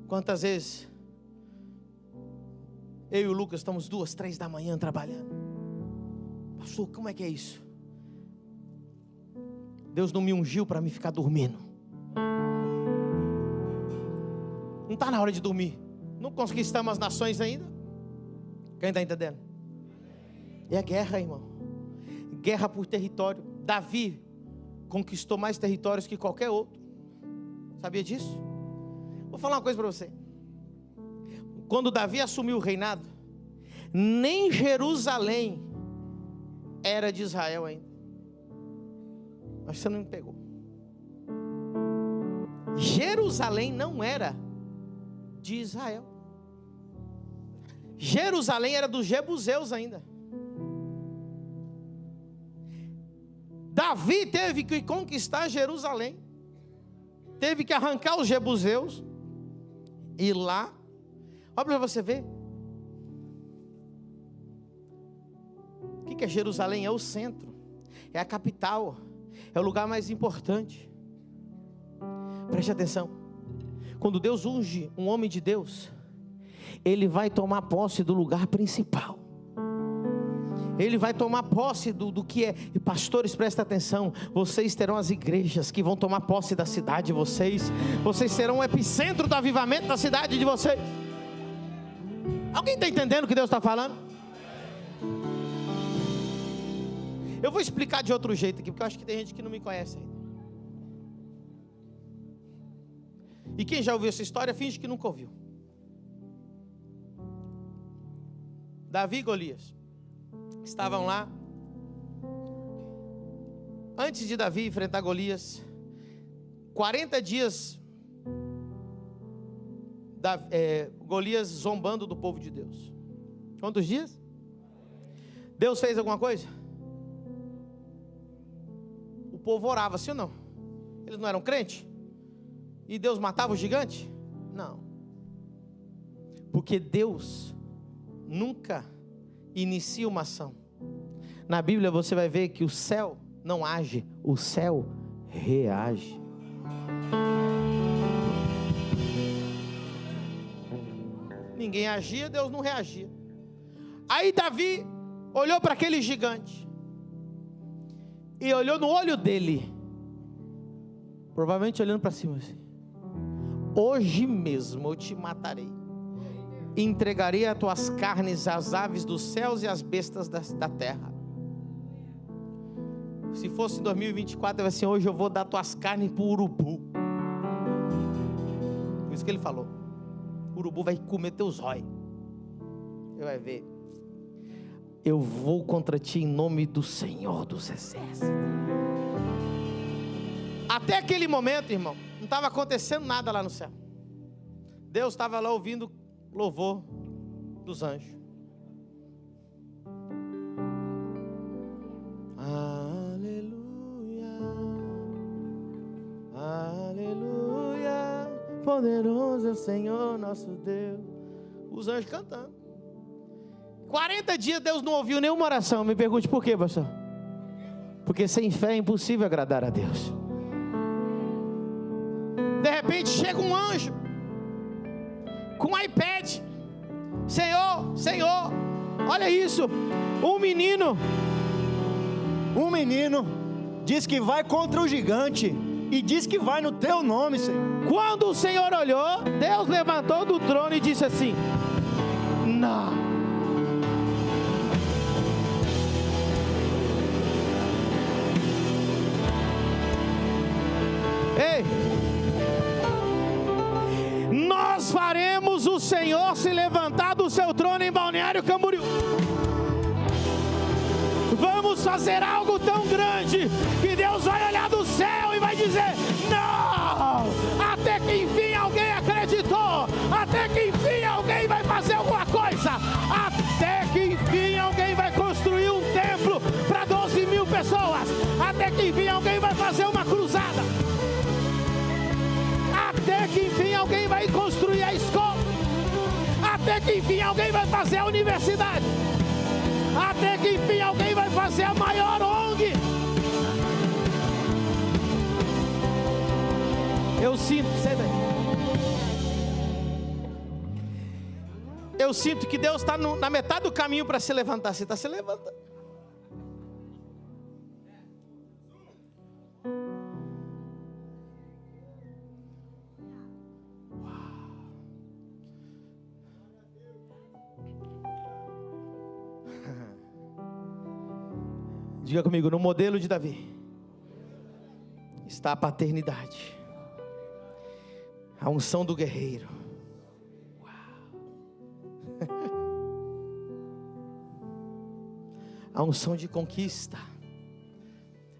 Quantas vezes eu e o Lucas estamos 2, 3 da manhã trabalhando? Pastor, como é que é isso? Deus não me ungiu para me ficar dormindo. Não está na hora de dormir. Não conquistamos as nações ainda. Quem está entendendo? É guerra, irmão. Guerra por território. Davi conquistou mais territórios que qualquer outro. Sabia disso? Vou falar uma coisa para você. Quando Davi assumiu o reinado, nem Jerusalém era de Israel ainda. Mas você não me pegou. Jerusalém não era de Israel. Jerusalém era dos jebuseus ainda. Davi teve que conquistar Jerusalém. Teve que arrancar os jebuseus. E lá, olha para você ver. O que é Jerusalém? É o centro, é a capital, é o lugar mais importante. Preste atenção. Quando Deus unge um homem de Deus, ele vai tomar posse do lugar principal. Ele vai tomar posse do que é. E pastores, presta atenção. Vocês terão as igrejas que vão tomar posse da cidade de vocês. Vocês serão o epicentro do avivamento da cidade de vocês. Alguém está entendendo o que Deus está falando? Eu vou explicar de outro jeito aqui, porque eu acho que tem gente que não me conhece ainda. E quem já ouviu essa história, finge que nunca ouviu. Davi e Golias estavam lá. Antes de Davi enfrentar Golias, 40 dias Golias zombando do povo de Deus. Quantos dias? Deus fez alguma coisa? O povo orava, sim ou não? Eles não eram crentes? E Deus matava o gigante? Não. Porque Deus nunca inicia uma ação. Na Bíblia você vai ver que o céu não age, o céu reage. Ninguém agia, Deus não reagia. Aí Davi olhou para aquele gigante e olhou no olho dele, provavelmente olhando para cima assim: hoje mesmo eu te matarei, entregarei as tuas carnes às aves dos céus e às bestas da terra. Se fosse em 2024, eu ia assim: hoje eu vou dar tuas carnes para o urubu. Por isso que ele falou: o urubu vai comer teus róis. Você vai ver. Eu vou contra ti em nome do Senhor dos Exércitos. Até aquele momento, irmão, não estava acontecendo nada lá no céu. Deus estava lá ouvindo louvor dos anjos. Aleluia, aleluia, poderoso é o Senhor nosso Deus. Os anjos cantando. 40 dias Deus não ouviu nenhuma oração. Me pergunte por quê, pastor? Porque sem fé é impossível agradar a Deus. De repente chega um anjo com um iPad. Senhor, Senhor, olha isso. Um menino diz que vai contra o gigante e diz que vai no teu nome, Senhor. Quando o Senhor olhou, Deus levantou do trono e disse assim: não. Ei, nós faremos o Senhor se levantar do seu trono em Balneário Camboriú. Vamos fazer algo tão grande que Deus vai olhar do céu e vai dizer: não! Até que enfim alguém acreditou. Até que enfim alguém vai fazer alguma coisa. Até que enfim alguém vai construir um templo para 12 mil pessoas. Até que enfim alguém vai fazer uma cruzada. Até que enfim alguém vai construir a escola. Até que enfim alguém vai fazer a universidade. Até que enfim alguém vai fazer a maior ONG. Eu sinto, eu sinto que Deus está na metade do caminho para se levantar. Você está se levantando. Diga comigo: no modelo de Davi está a paternidade, a unção do guerreiro. A unção de conquista,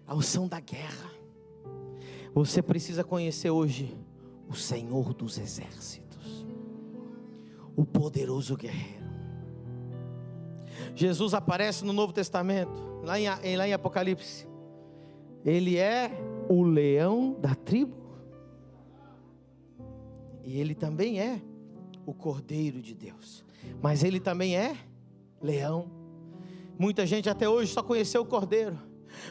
a unção da guerra. Você precisa conhecer hoje o Senhor dos Exércitos, o poderoso guerreiro. Jesus aparece no Novo Testamento, lá em Apocalipse. Ele é o leão da tribo, e ele também é o Cordeiro de Deus, mas ele também é leão. Muita gente até hoje só conheceu o Cordeiro.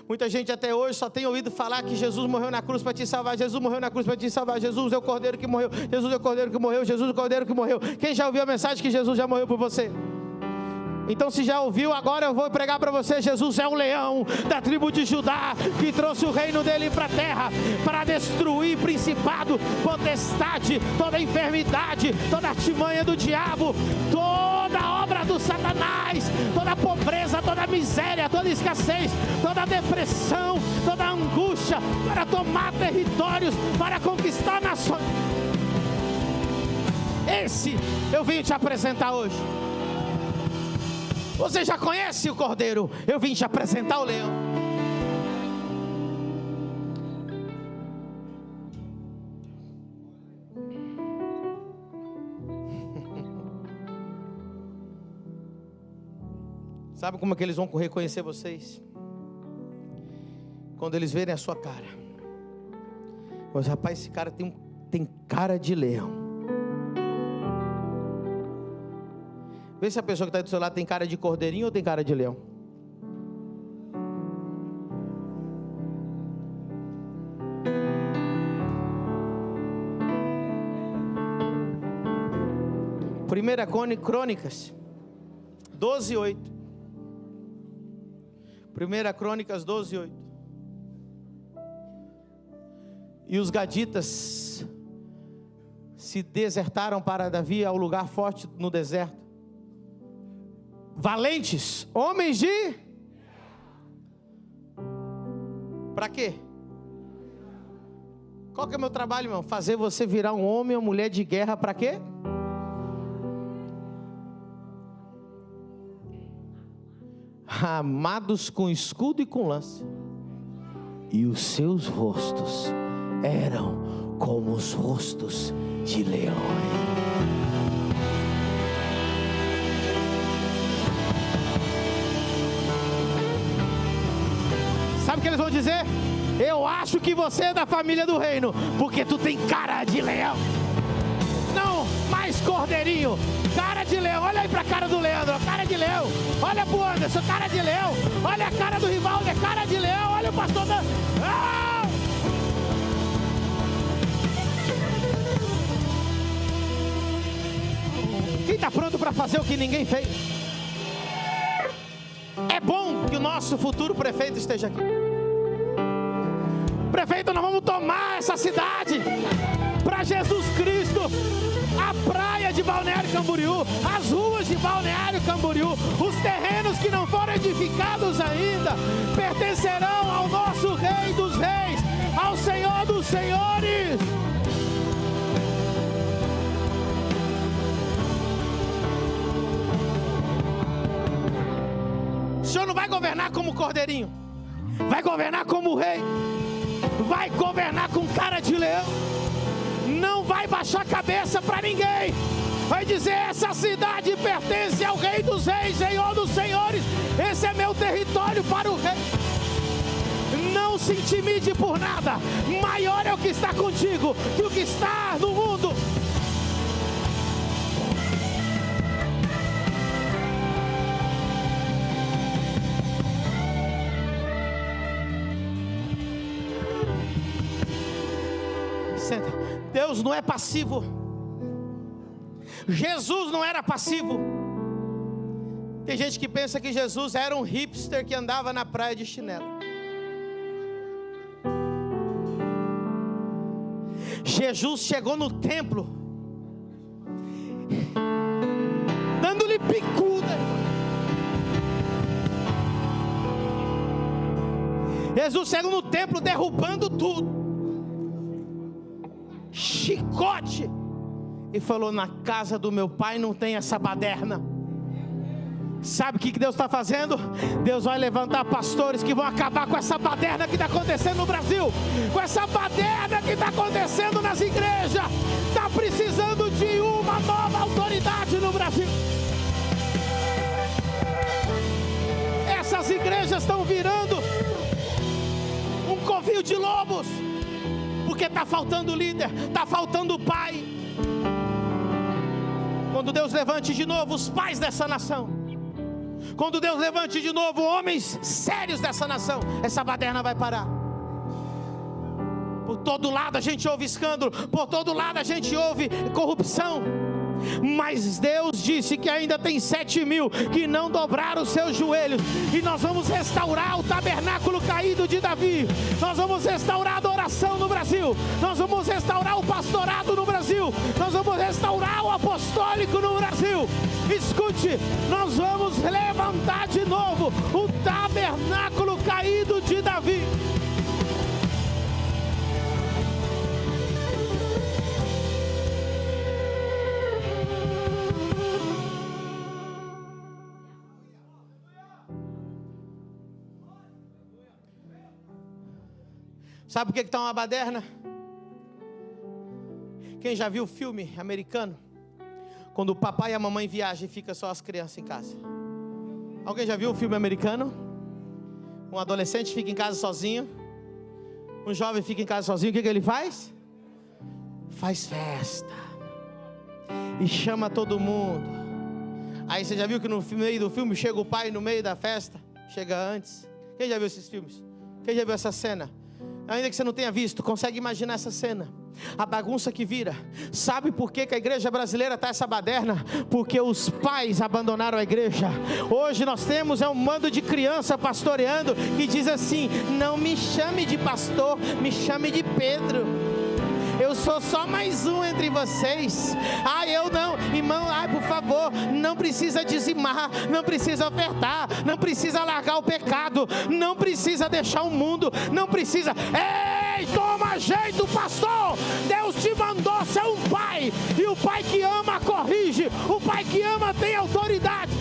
Muita gente até hoje só tem ouvido falar que Jesus morreu na cruz para te salvar. Jesus morreu na cruz para te salvar. Jesus é o Cordeiro que morreu. Jesus é o Cordeiro que morreu. Jesus é o Cordeiro que morreu. Quem já ouviu a mensagem que Jesus já morreu por você? Então, se já ouviu, agora eu vou pregar para você: Jesus é o leão da tribo de Judá, que trouxe o reino dele para a terra, para destruir principado, potestade, toda enfermidade, toda artimanha do diabo, toda obra do Satanás, toda pobreza, toda miséria, toda escassez, toda depressão, toda angústia, para tomar territórios, para conquistar nações. Esse eu vim te apresentar hoje. Você já conhece o Cordeiro? Eu vim te apresentar o leão. Sabe como é que eles vão reconhecer vocês? Quando eles verem a sua cara. Mas rapaz, esse cara tem cara de leão. Vê se a pessoa que está do seu lado tem cara de cordeirinho ou tem cara de leão. Primeira Crônicas 12:8. Primeira Crônicas 12:8. E os gaditas se desertaram para Davi ao lugar forte no deserto. Valentes, homens de... Para quê? Qual que é o meu trabalho, irmão? Fazer você virar um homem ou mulher de guerra para quê? Armados com escudo e com lança. E os seus rostos eram como os rostos de leões. Sabe o que eles vão dizer? Eu acho que você é da família do reino, porque tu tem cara de leão. Não, mais cordeirinho, cara de leão. Olha aí pra cara do Leandro, cara de leão. Olha pro Anderson, cara de leão. Olha a cara do Rivaldo, é cara de leão. Olha o pastor da... Ah! Quem está pronto para fazer o que ninguém fez? É bom que o nosso futuro prefeito esteja aqui. Prefeito, nós vamos tomar essa cidade para Jesus Cristo. A praia de Balneário Camboriú, as ruas de Balneário Camboriú, os terrenos que não foram edificados ainda, pertencerão ao nosso Rei dos Reis, ao Senhor dos Senhores. O Senhor não vai governar como cordeirinho, vai governar como rei, vai governar com cara de leão. Não vai baixar a cabeça para ninguém. Vai dizer: essa cidade pertence ao Rei dos Reis, Senhor dos Senhores. Esse é meu território para o rei. Não se intimide por nada. Maior é o que está contigo que o que está no mundo. Deus não é passivo. Jesus não era passivo. Tem gente que pensa que Jesus era um hipster que andava na praia de chinelo. Jesus chegou no templo dando-lhe picuda. Jesus chegou no templo derrubando tudo, chicote, e falou: na casa do meu pai não tem essa baderna. Sabe o que Deus está fazendo? Deus vai levantar pastores que vão acabar com essa baderna que está acontecendo no Brasil, com essa baderna que está acontecendo nas igrejas. Está precisando de uma nova autoridade no Brasil. Essas igrejas estão virando um covil de lobos, porque está faltando líder, está faltando pai. Quando Deus levante de novo os pais dessa nação, quando Deus levante de novo homens sérios dessa nação, essa baderna vai parar. Por todo lado a gente ouve escândalo, por todo lado a gente ouve corrupção, mas Deus disse que ainda tem 7.000 que não dobraram os seus joelhos, e nós vamos restaurar o tabernáculo caído de Davi, nós vamos restaurar a adoração no Brasil, nós vamos restaurar o pastorado no Brasil, nós vamos restaurar o apostólico no Brasil. Escute, nós vamos levantar de novo o tabernáculo caído de Davi. Sabe por que está uma baderna? Quem já viu o filme americano? Quando o papai e a mamãe viajam e fica só as crianças em casa. Alguém já viu o filme americano? Um adolescente fica em casa sozinho, um jovem fica em casa sozinho, o que ele faz? Faz festa e chama todo mundo. Aí você já viu que no meio do filme chega o pai no meio da festa? Chega antes. Quem já viu esses filmes? Quem já viu essa cena? Ainda que você não tenha visto, consegue imaginar essa cena? A bagunça que vira. Sabe por que a igreja brasileira está essa baderna? Porque os pais abandonaram a igreja. Hoje nós temos um bando de criança pastoreando que diz assim: não me chame de pastor, me chame de Pedro. Eu sou só mais um entre vocês. Eu não, irmão, por favor, não precisa dizimar, não precisa ofertar, não precisa largar o pecado, não precisa deixar o mundo, não precisa. Ei, toma jeito, pastor. Deus te mandou ser um pai. E o pai que ama corrige. O pai que ama tem autoridade.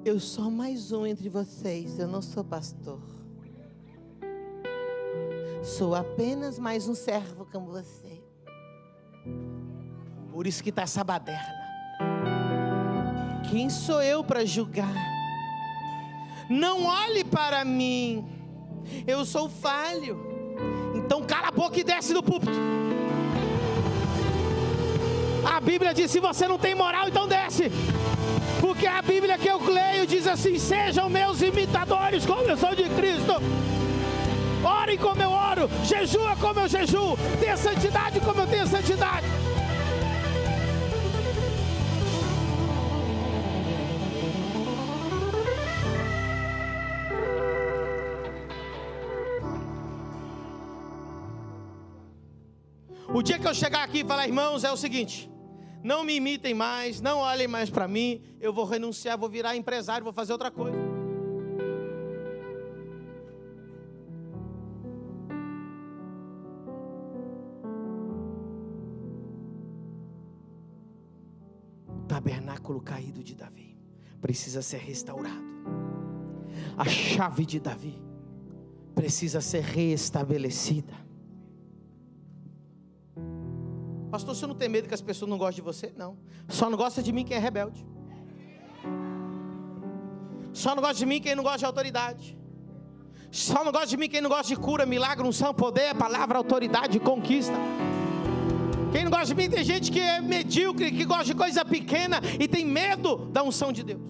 Eu sou mais um entre vocês, eu não sou pastor. Sou apenas mais um servo como você. Por isso que está essa baderna. Quem sou eu para julgar? Não olhe para mim, eu sou falho. Então cala a boca e desce do púlpito. A Bíblia diz, se você não tem moral, então desce. Porque a Bíblia que eu leio diz assim: sejam meus imitadores como eu sou de Cristo. Orem como eu oro, jejua como eu jejuo, tenha santidade como eu tenho santidade. O dia que eu chegar aqui e falar, irmãos, é o seguinte: não me imitem mais, não olhem mais para mim, eu vou renunciar, vou virar empresário, vou fazer outra coisa. O tabernáculo caído de Davi precisa ser restaurado. A chave de Davi precisa ser reestabelecida. Pastor, você não tem medo que as pessoas não gostem de você? Não. Só não gosta de mim quem é rebelde. Só não gosta de mim quem não gosta de autoridade. Só não gosta de mim quem não gosta de cura, milagre, unção, poder, palavra, autoridade, conquista. Quem não gosta de mim, tem gente que é medíocre, que gosta de coisa pequena e tem medo da unção de Deus.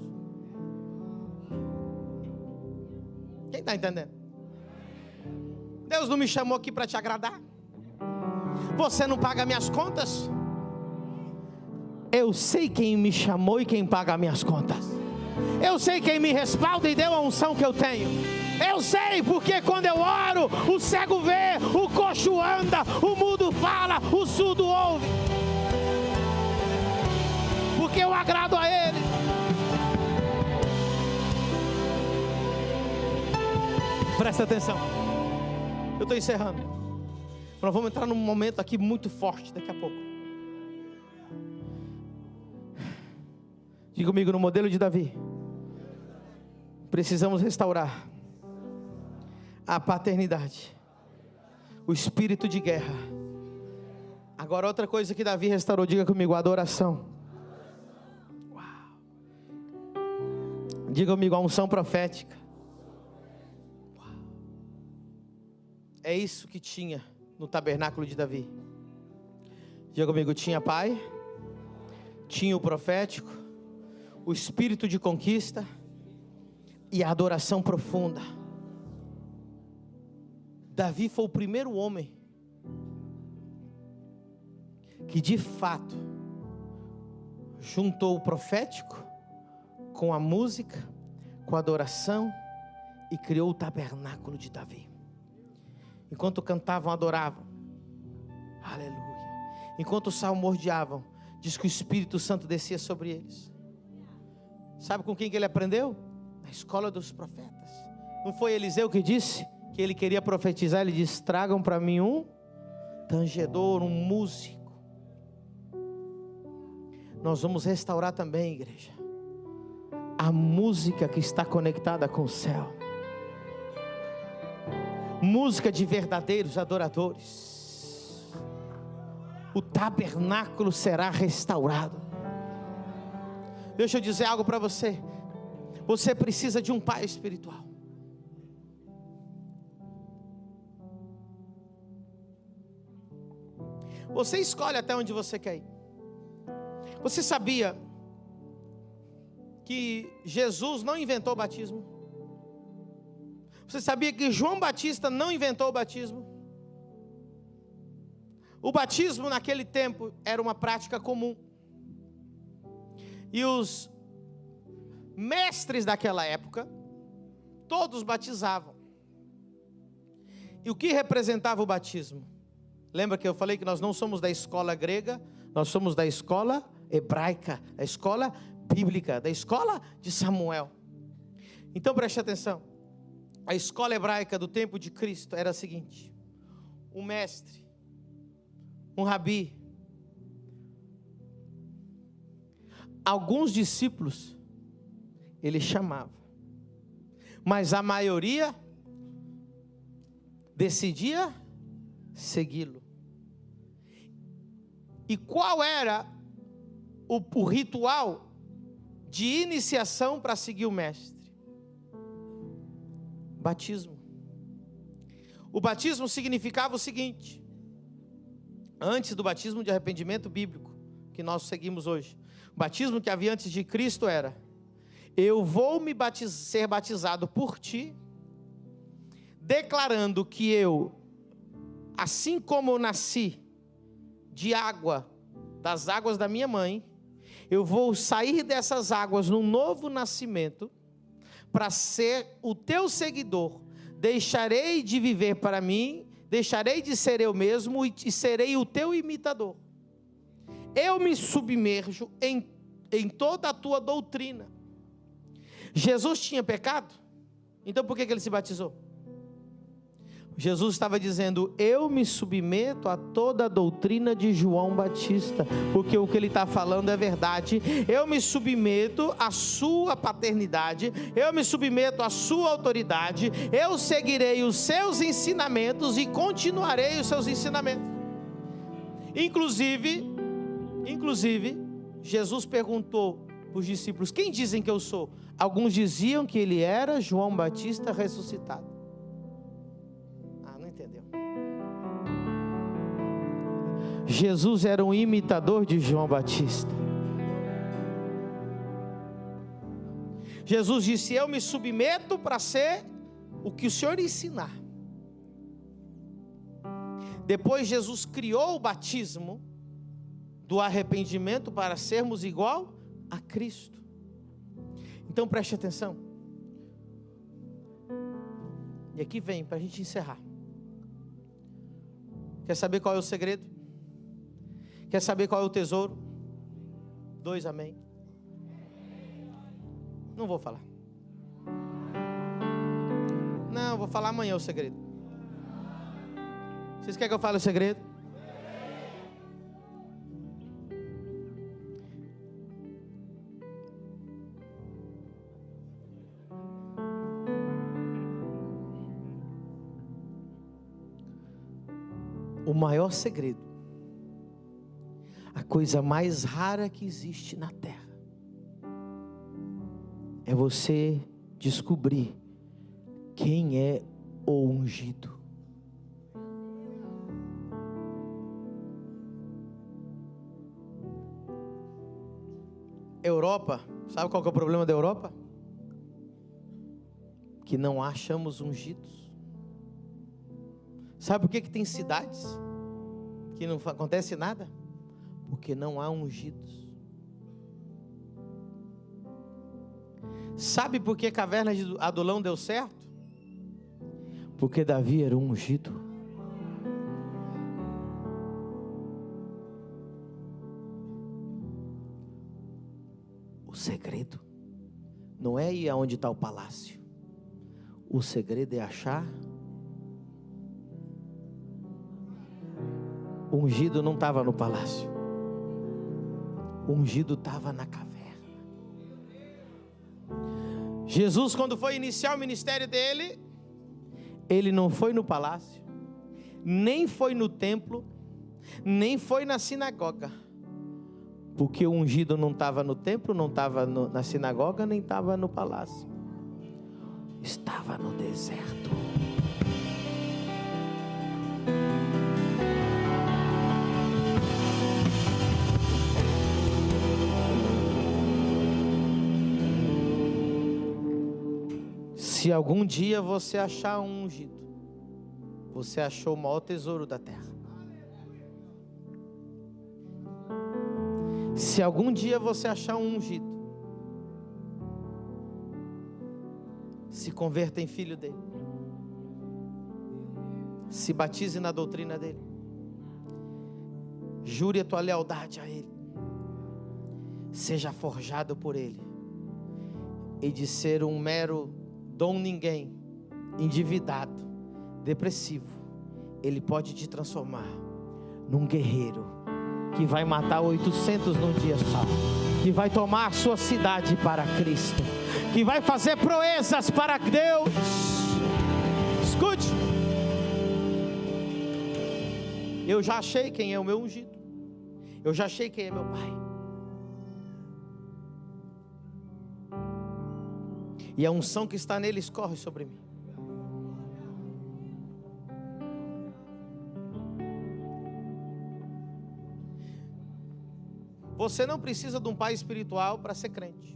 Quem está entendendo? Deus não me chamou aqui para te agradar. Você não paga minhas contas? Eu sei quem me chamou e quem paga minhas contas. Eu sei quem me respalda e deu a unção que eu tenho. Eu sei porque quando eu oro, o cego vê, o coxo anda, o mudo fala, o surdo ouve. Porque eu agrado a Ele. Presta atenção. Eu estou encerrando. Nós vamos entrar num momento aqui muito forte daqui a pouco. Diga comigo, no modelo de Davi, precisamos restaurar a paternidade, o espírito de guerra. Agora outra coisa que Davi restaurou, diga comigo, a adoração. Uau. Diga comigo, a unção profética. Uau. É isso que tinha no tabernáculo de Davi. Diga comigo, tinha pai, tinha o profético, o espírito de conquista e a adoração profunda. Davi foi o primeiro homem que de fato juntou o profético com a música, com a adoração e criou o tabernáculo de Davi. Enquanto cantavam, adoravam, aleluia. Enquanto salmodiavam, diz que o Espírito Santo descia sobre eles. Sabe com quem que ele aprendeu? Na escola dos profetas. Não foi Eliseu que disse que ele queria profetizar? Ele disse, tragam para mim um tangedor, um músico. Nós vamos restaurar também, igreja, a música que está conectada com o céu. Música de verdadeiros adoradores. O tabernáculo será restaurado. Deixa eu dizer algo para você. Você precisa de um pai espiritual. Você escolhe até onde você quer ir. Você sabia que Jesus não inventou o batismo? Você sabia que João Batista não inventou o batismo? O batismo naquele tempo era uma prática comum. E os mestres daquela época todos batizavam. E o que representava o batismo? Lembra que eu falei que nós não somos da escola grega, nós somos da escola hebraica, da escola bíblica, da escola de Samuel. Então preste atenção, a escola hebraica do tempo de Cristo era a seguinte: um mestre, um rabi, alguns discípulos ele chamava, mas a maioria decidia segui-lo. E qual era o ritual de iniciação para seguir o mestre? Batismo. O batismo significava o seguinte: antes do batismo de arrependimento bíblico que nós seguimos hoje, o batismo que havia antes de Cristo era: eu vou ser batizado por ti, declarando que eu, assim como eu nasci de água, das águas da minha mãe, eu vou sair dessas águas num novo nascimento, para ser o teu seguidor. Deixarei de viver para mim, deixarei de ser eu mesmo e serei o teu imitador. Eu me submerjo em toda a tua doutrina. Jesus tinha pecado? Então por que ele se batizou? Jesus estava dizendo: eu me submeto a toda a doutrina de João Batista, porque o que ele está falando é verdade. Eu me submeto à sua paternidade, eu me submeto à sua autoridade, eu seguirei os seus ensinamentos e continuarei os seus ensinamentos. Inclusive, Jesus perguntou para os discípulos: quem dizem que eu sou? Alguns diziam que ele era João Batista ressuscitado. Jesus era um imitador de João Batista. Jesus disse: eu me submeto para ser o que o Senhor ensinar. Depois Jesus criou o batismo do arrependimento para sermos igual a Cristo. Então preste atenção. E aqui vem para a gente encerrar. Quer saber qual é o segredo? Quer saber qual é o tesouro? 2 amém. Não vou falar. Não, vou falar amanhã o segredo. Vocês querem que eu fale o segredo? O maior segredo, a coisa mais rara que existe na terra, é você descobrir quem é o ungido. Europa, sabe qual que é o problema da Europa? Que não achamos ungidos. Sabe por que tem cidades que não acontece nada? Porque não há ungidos. Sabe por que a caverna de Adulão deu certo? Porque Davi era um ungido. O segredo não é ir aonde está o palácio. O segredo é achar. O ungido não estava no palácio. O ungido estava na caverna. Jesus, quando foi iniciar o ministério dele, ele não foi no palácio, nem foi no templo, nem foi na sinagoga, porque o ungido não estava no templo, não estava na sinagoga, nem estava no palácio, estava no deserto. Se algum dia você achar um ungido, você achou o maior tesouro da terra. Se algum dia você achar um ungido, se Se converta em filho dele. Se batize na doutrina dele. Jure a tua lealdade a ele. Seja forjado por ele. E de ser um mero dom ninguém, endividado, depressivo, ele pode te transformar num guerreiro que vai matar 800 num dia só, que vai tomar a sua cidade para Cristo, que vai fazer proezas para Deus. Escute, eu já achei quem é o meu ungido, eu já achei quem é meu pai, e a unção que está nele escorre sobre mim. Você não precisa de um pai espiritual para ser crente.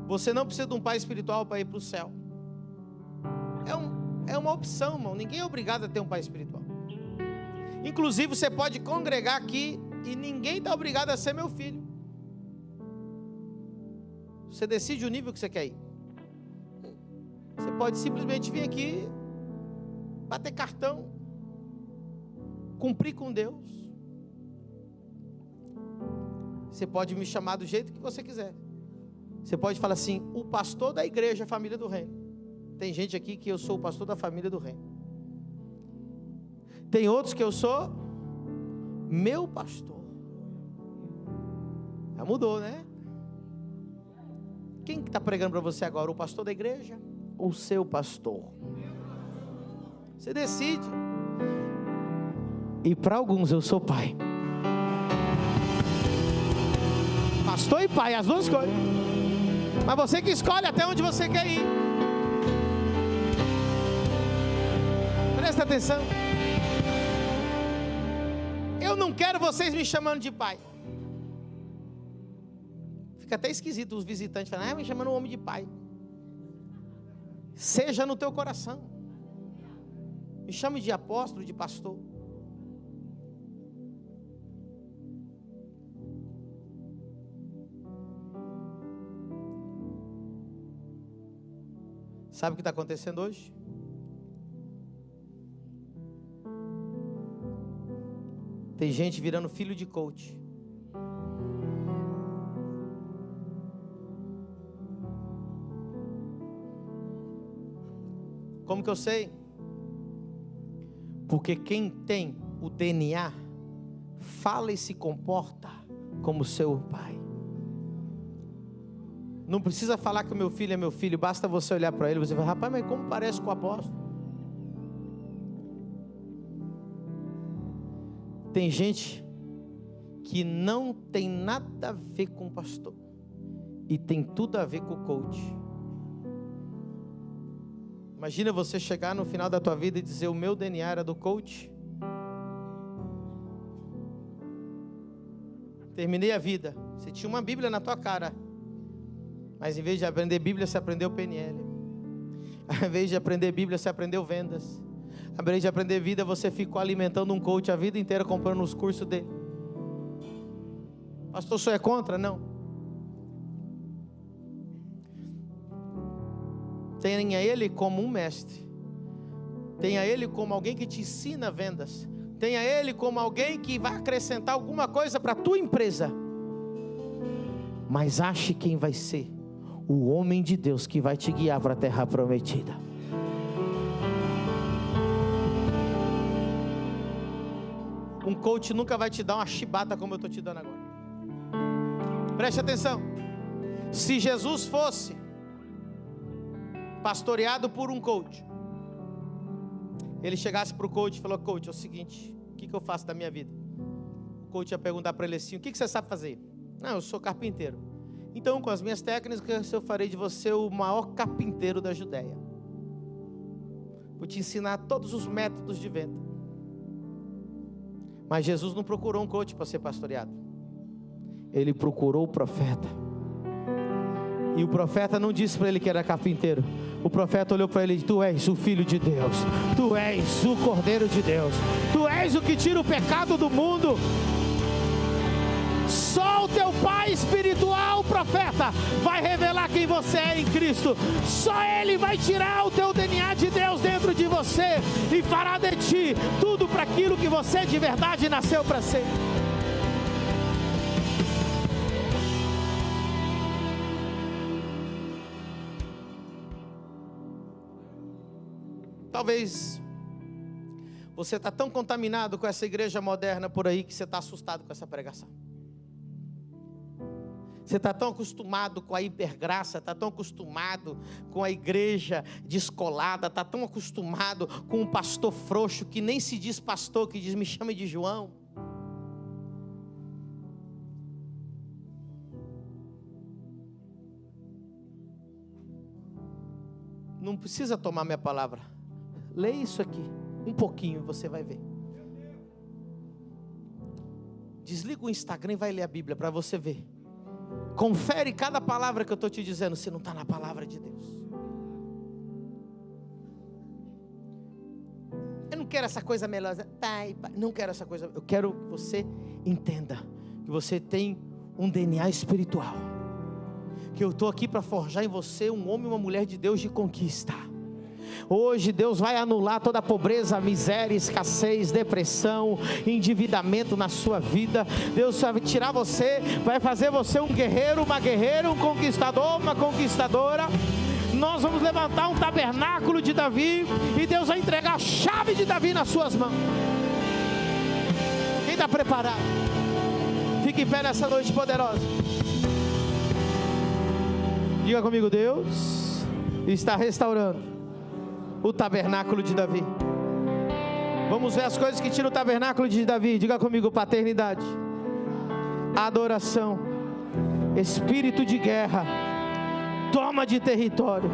Você não precisa de um pai espiritual para ir para o céu. É uma opção, irmão. Ninguém é obrigado a ter um pai espiritual. Inclusive você pode congregar aqui e ninguém está obrigado a ser meu filho. Você decide o nível que você quer ir. Você pode simplesmente vir aqui, bater cartão, cumprir com Deus. Você pode me chamar do jeito que você quiser. Você pode falar assim: o pastor da igreja, família do reino. Tem gente aqui que eu sou o pastor da família do reino. Tem outros que eu sou meu pastor. Já mudou, né? Quem que está pregando para você agora? O pastor da igreja ou o seu pastor? Você decide. E para alguns eu sou pai. Pastor e pai, as duas coisas. Mas você que escolhe até onde você quer ir. Presta atenção. Eu não quero vocês me chamando de pai. Fica até esquisito os visitantes falando: me chamando um homem de pai. Seja no teu coração. Me chame de apóstolo, de pastor. Sabe o que está acontecendo hoje? Tem gente virando filho de coach. Como que eu sei? Porque quem tem o DNA fala e se comporta como seu pai. Não precisa falar que o meu filho é meu filho, basta você olhar para ele e você falar: rapaz, mas como parece com o apóstolo? Tem gente que não tem nada a ver com o pastor e tem tudo a ver com o coach. Imagina você chegar no final da tua vida e dizer: o meu DNA era do coach. Terminei a vida. Você tinha uma Bíblia na tua cara, mas em vez de aprender Bíblia, você aprendeu PNL. Em vez de aprender Bíblia, você aprendeu vendas. Em vez de aprender vida, você ficou alimentando um coach a vida inteira, comprando os cursos dele. Pastor, o senhor é contra? Não. Tenha ele como um mestre. Tenha ele como alguém que te ensina vendas. Tenha ele como alguém que vai acrescentar alguma coisa para a tua empresa. Mas ache quem vai ser o homem de Deus que vai te guiar para a terra prometida. Um coach nunca vai te dar uma chibata como eu estou te dando agora. Preste atenção. Se Jesus fosse pastoreado por um coach, ele chegasse para o coach e falou: coach, é o seguinte, o que eu faço da minha vida? O coach ia perguntar para ele assim: o que você sabe fazer? Não, eu sou carpinteiro. Então, com as minhas técnicas, eu farei de você o maior carpinteiro da Judéia. Vou te ensinar todos os métodos de venda. Mas Jesus não procurou um coach para ser pastoreado. Ele procurou o profeta. E o profeta não disse para ele que era carpinteiro. O profeta olhou para ele e disse: tu és o Filho de Deus. Tu és o Cordeiro de Deus. Tu és o que tira o pecado do mundo. Só o teu pai espiritual, profeta, vai revelar quem você é em Cristo. Só Ele vai tirar o teu DNA de Deus dentro de você e fará de ti tudo para aquilo que você de verdade nasceu para ser. Talvez você está tão contaminado com essa igreja moderna por aí que você está assustado com essa pregação. Você está tão acostumado com a hipergraça, está tão acostumado com a igreja descolada, está tão acostumado com um pastor frouxo que nem se diz pastor, que diz me chame de João. Não precisa tomar minha palavra. Lê isso aqui, um pouquinho, você vai ver. Desliga o Instagram e vai ler a Bíblia para você ver. Confere cada palavra que eu estou te dizendo, se não está na palavra de Deus. Eu não quero essa coisa melosa, pai, não quero essa coisa. Eu quero que você entenda que você tem um DNA espiritual, que eu estou aqui para forjar em você um homem e uma mulher de Deus de conquista. Hoje Deus vai anular toda a pobreza, miséria, escassez, depressão, endividamento na sua vida. Deus vai tirar você, vai fazer você um guerreiro, uma guerreira, um conquistador, uma conquistadora. Nós vamos levantar um tabernáculo de Davi e Deus vai entregar a chave de Davi nas suas mãos. Quem está preparado? Fique em pé nessa noite poderosa. Diga comigo: Deus está restaurando o tabernáculo de Davi. Vamos ver as coisas que tiram o tabernáculo de Davi. Diga comigo: paternidade, adoração, espírito de guerra, toma de território,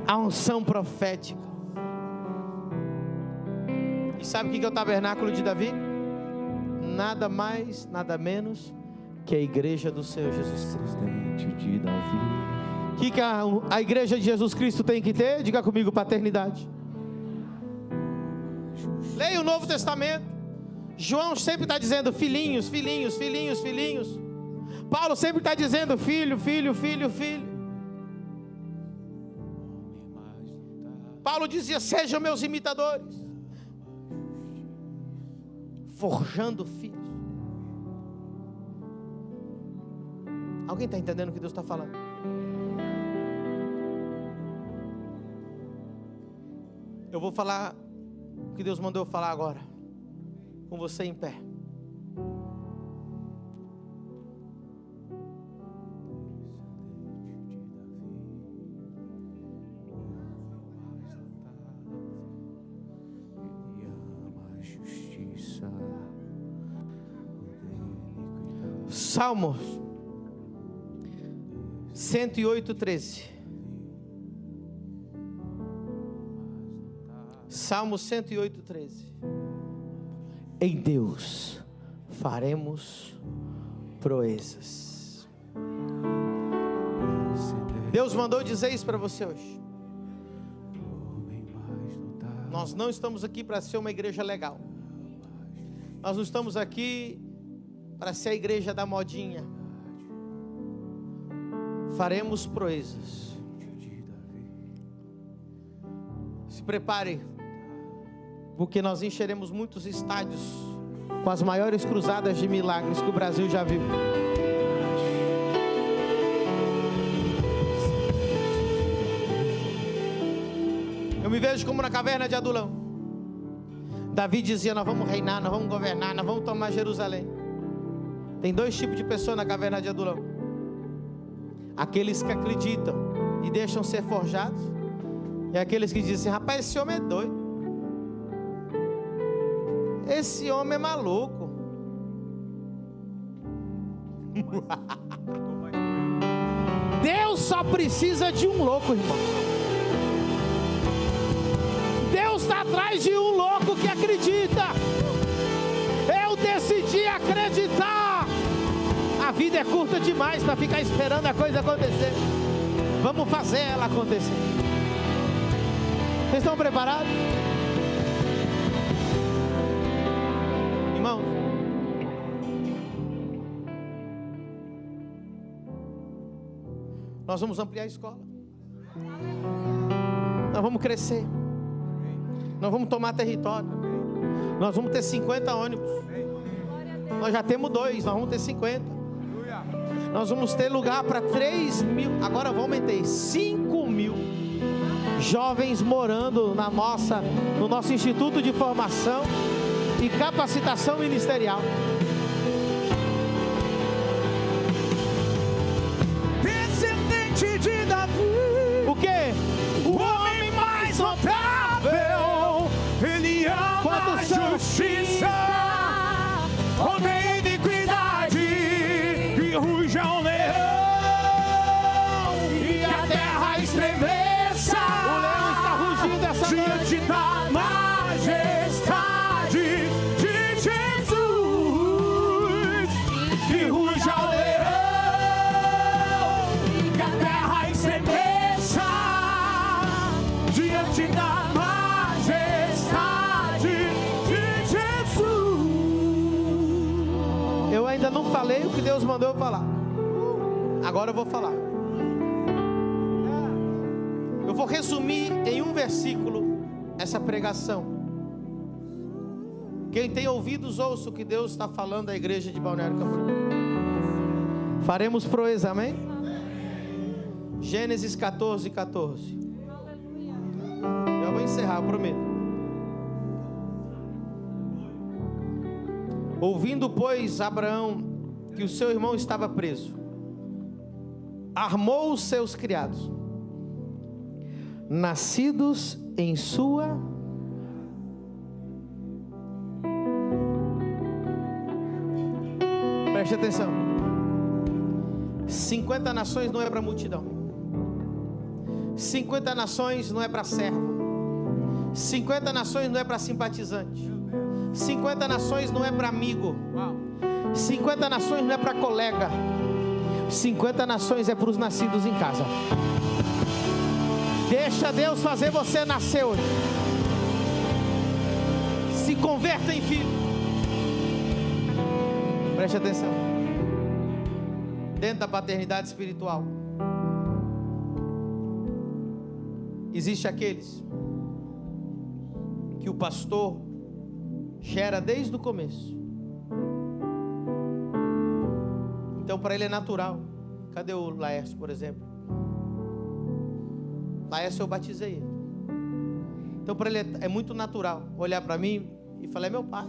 a unção profética. E sabe o que é o tabernáculo de Davi? Nada mais, nada menos que a igreja do Senhor Jesus Cristo. De Davi. O que a igreja de Jesus Cristo tem que ter? Diga comigo: paternidade. Leia o Novo Testamento. João sempre está dizendo filhinhos, filhinhos, filhinhos, filhinhos. Paulo sempre está dizendo filho, filho, filho, filho. Paulo dizia: sejam meus imitadores, forjando filhos. Alguém está entendendo o que Deus está falando? Eu vou falar o que Deus mandou eu falar agora, com você em pé. Salmos 108:13. Salmo 108:13. Em Deus faremos proezas. Deus mandou dizer isso para você hoje. Nós não estamos aqui para ser uma igreja legal. Nós não estamos aqui para ser a igreja da modinha. Faremos proezas. Se prepare, porque nós encheremos muitos estádios com as maiores cruzadas de milagres que o Brasil já viu. Eu me vejo como na caverna de Adulão. Davi dizia: nós vamos reinar, nós vamos governar, nós vamos tomar Jerusalém. Tem dois tipos de pessoas na caverna de Adulão: aqueles que acreditam e deixam ser forjados, e aqueles que dizem: rapaz, esse homem é doido, esse homem é maluco. Deus só precisa de um louco, irmão. Deus está atrás de um louco que acredita. Eu decidi acreditar. A vida é curta demais para ficar esperando a coisa acontecer. Vamos fazer ela acontecer. Vocês estão preparados? Irmão, Nós vamos ampliar a escola. Nós vamos crescer. Nós vamos tomar território. Nós vamos ter 50 ônibus. Nós já temos 2, nós vamos ter 50. Nós vamos ter lugar para 3 mil. Agora vamos aumentar 5 mil jovens morando no nosso Instituto de Formação e Capacitação Ministerial. Descendente de Davi, O quê? o homem mais notável, ele ama Quantos a são? justiça, odeia iniquidade, e ruge ao leão, e a terra estremeça. O leão está rugindo essa diante noite. da majestade de Jesus, que ruge ao leão, que a terra estremeça diante da majestade de Jesus. Eu ainda não falei o que Deus mandou eu falar. Agora eu vou falar. Eu vou resumir em um versículo essa pregação. Quem tem ouvidos, ouça o que Deus está falando à igreja de Balneário Camboriú. Faremos proeza, amém? Gênesis 14, 14. Já vou encerrar, eu prometo. Ouvindo, pois, Abraão que o seu irmão estava preso, armou os seus criados, nascidos em sua preste atenção. 50 nações não é para multidão. 50 nações não é para servo. 50 nações não é para simpatizante. 50 nações não é para amigo. 50 nações não é para colega. 50 nações é para os nascidos em casa. Deixa Deus fazer você nascer hoje. Se converta em filho. Preste atenção. Dentro da paternidade espiritual, existe aqueles que o pastor gera desde o começo. Então para ele é natural. Cadê o Laércio, por exemplo? Laércio, eu batizei ele. Então para ele é muito natural olhar para mim e falar: é meu pai.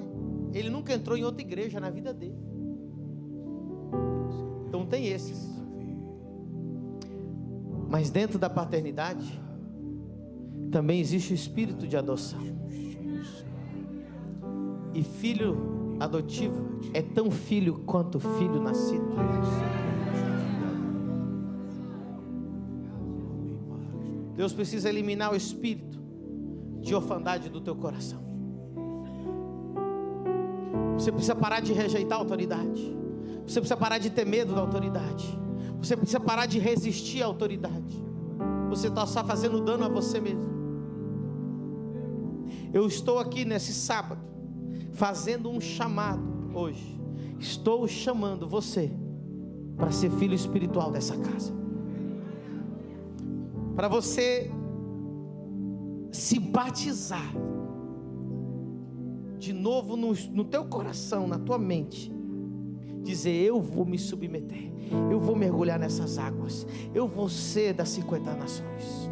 Ele nunca entrou em outra igreja na vida dele. Então tem esses. Mas dentro da paternidade também existe o espírito de adoção. E filho adotivo é tão filho quanto filho nascido. Deus precisa eliminar o espírito de orfandade do teu coração. Você precisa parar de rejeitar a autoridade. Você precisa parar de ter medo da autoridade. Você precisa parar de resistir à autoridade. Você está só fazendo dano a você mesmo. Eu estou aqui nesse sábado fazendo um chamado hoje. Estou chamando você para ser filho espiritual dessa casa. Para você se batizar de novo no teu coração, na tua mente. Dizer: eu vou me submeter, eu vou mergulhar nessas águas, eu vou ser das 50 nações.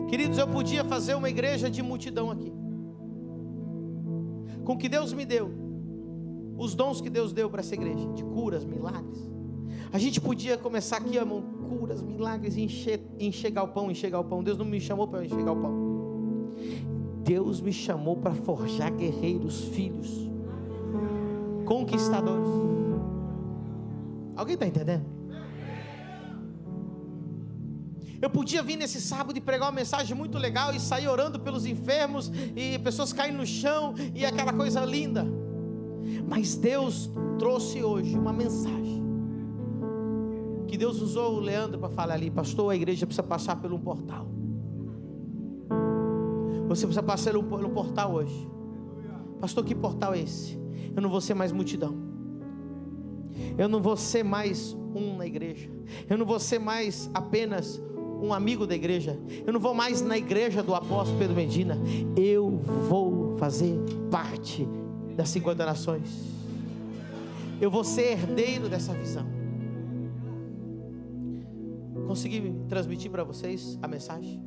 Queridos, eu podia fazer uma igreja de multidão aqui, com o que Deus me deu, os dons que Deus deu para essa igreja, de curas, milagres. A gente podia começar aqui, irmão, curas, milagres, encher galpão. Deus não me chamou para encher galpão. Deus me chamou para forjar guerreiros, filhos, conquistadores. Alguém está entendendo? Eu podia vir nesse sábado e pregar uma mensagem muito legal e sair orando pelos enfermos e pessoas caindo no chão e aquela coisa linda. Mas Deus trouxe hoje uma mensagem que Deus usou o Leandro para falar ali: pastor, a igreja precisa passar por um portal. Você precisa passar por um portal hoje. Pastor, que portal é esse? Eu não vou ser mais multidão. Eu não vou ser mais um na igreja. Eu não vou ser mais apenas um amigo da igreja. Eu não vou mais na igreja do apóstolo Pedro Medina. Eu vou fazer parte das 50 nações. Eu vou ser herdeiro dessa visão. Consegui transmitir para vocês a mensagem?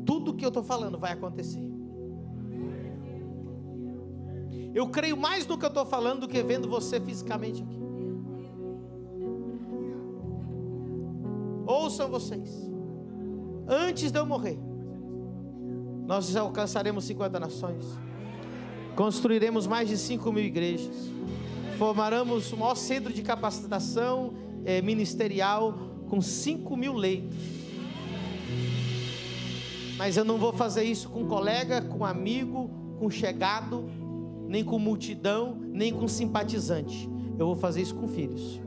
Tudo que eu estou falando vai acontecer. Eu creio mais no que eu estou falando do que vendo você fisicamente aqui. Ouçam vocês. Antes de eu morrer, nós alcançaremos 50 nações. Construiremos mais de 5.000 igrejas. Formaremos o maior centro de capacitação ministerial com 5.000 leitos. Mas eu não vou fazer isso com colega, com amigo, com chegado, nem com multidão, nem com simpatizante. Eu vou fazer isso com filhos.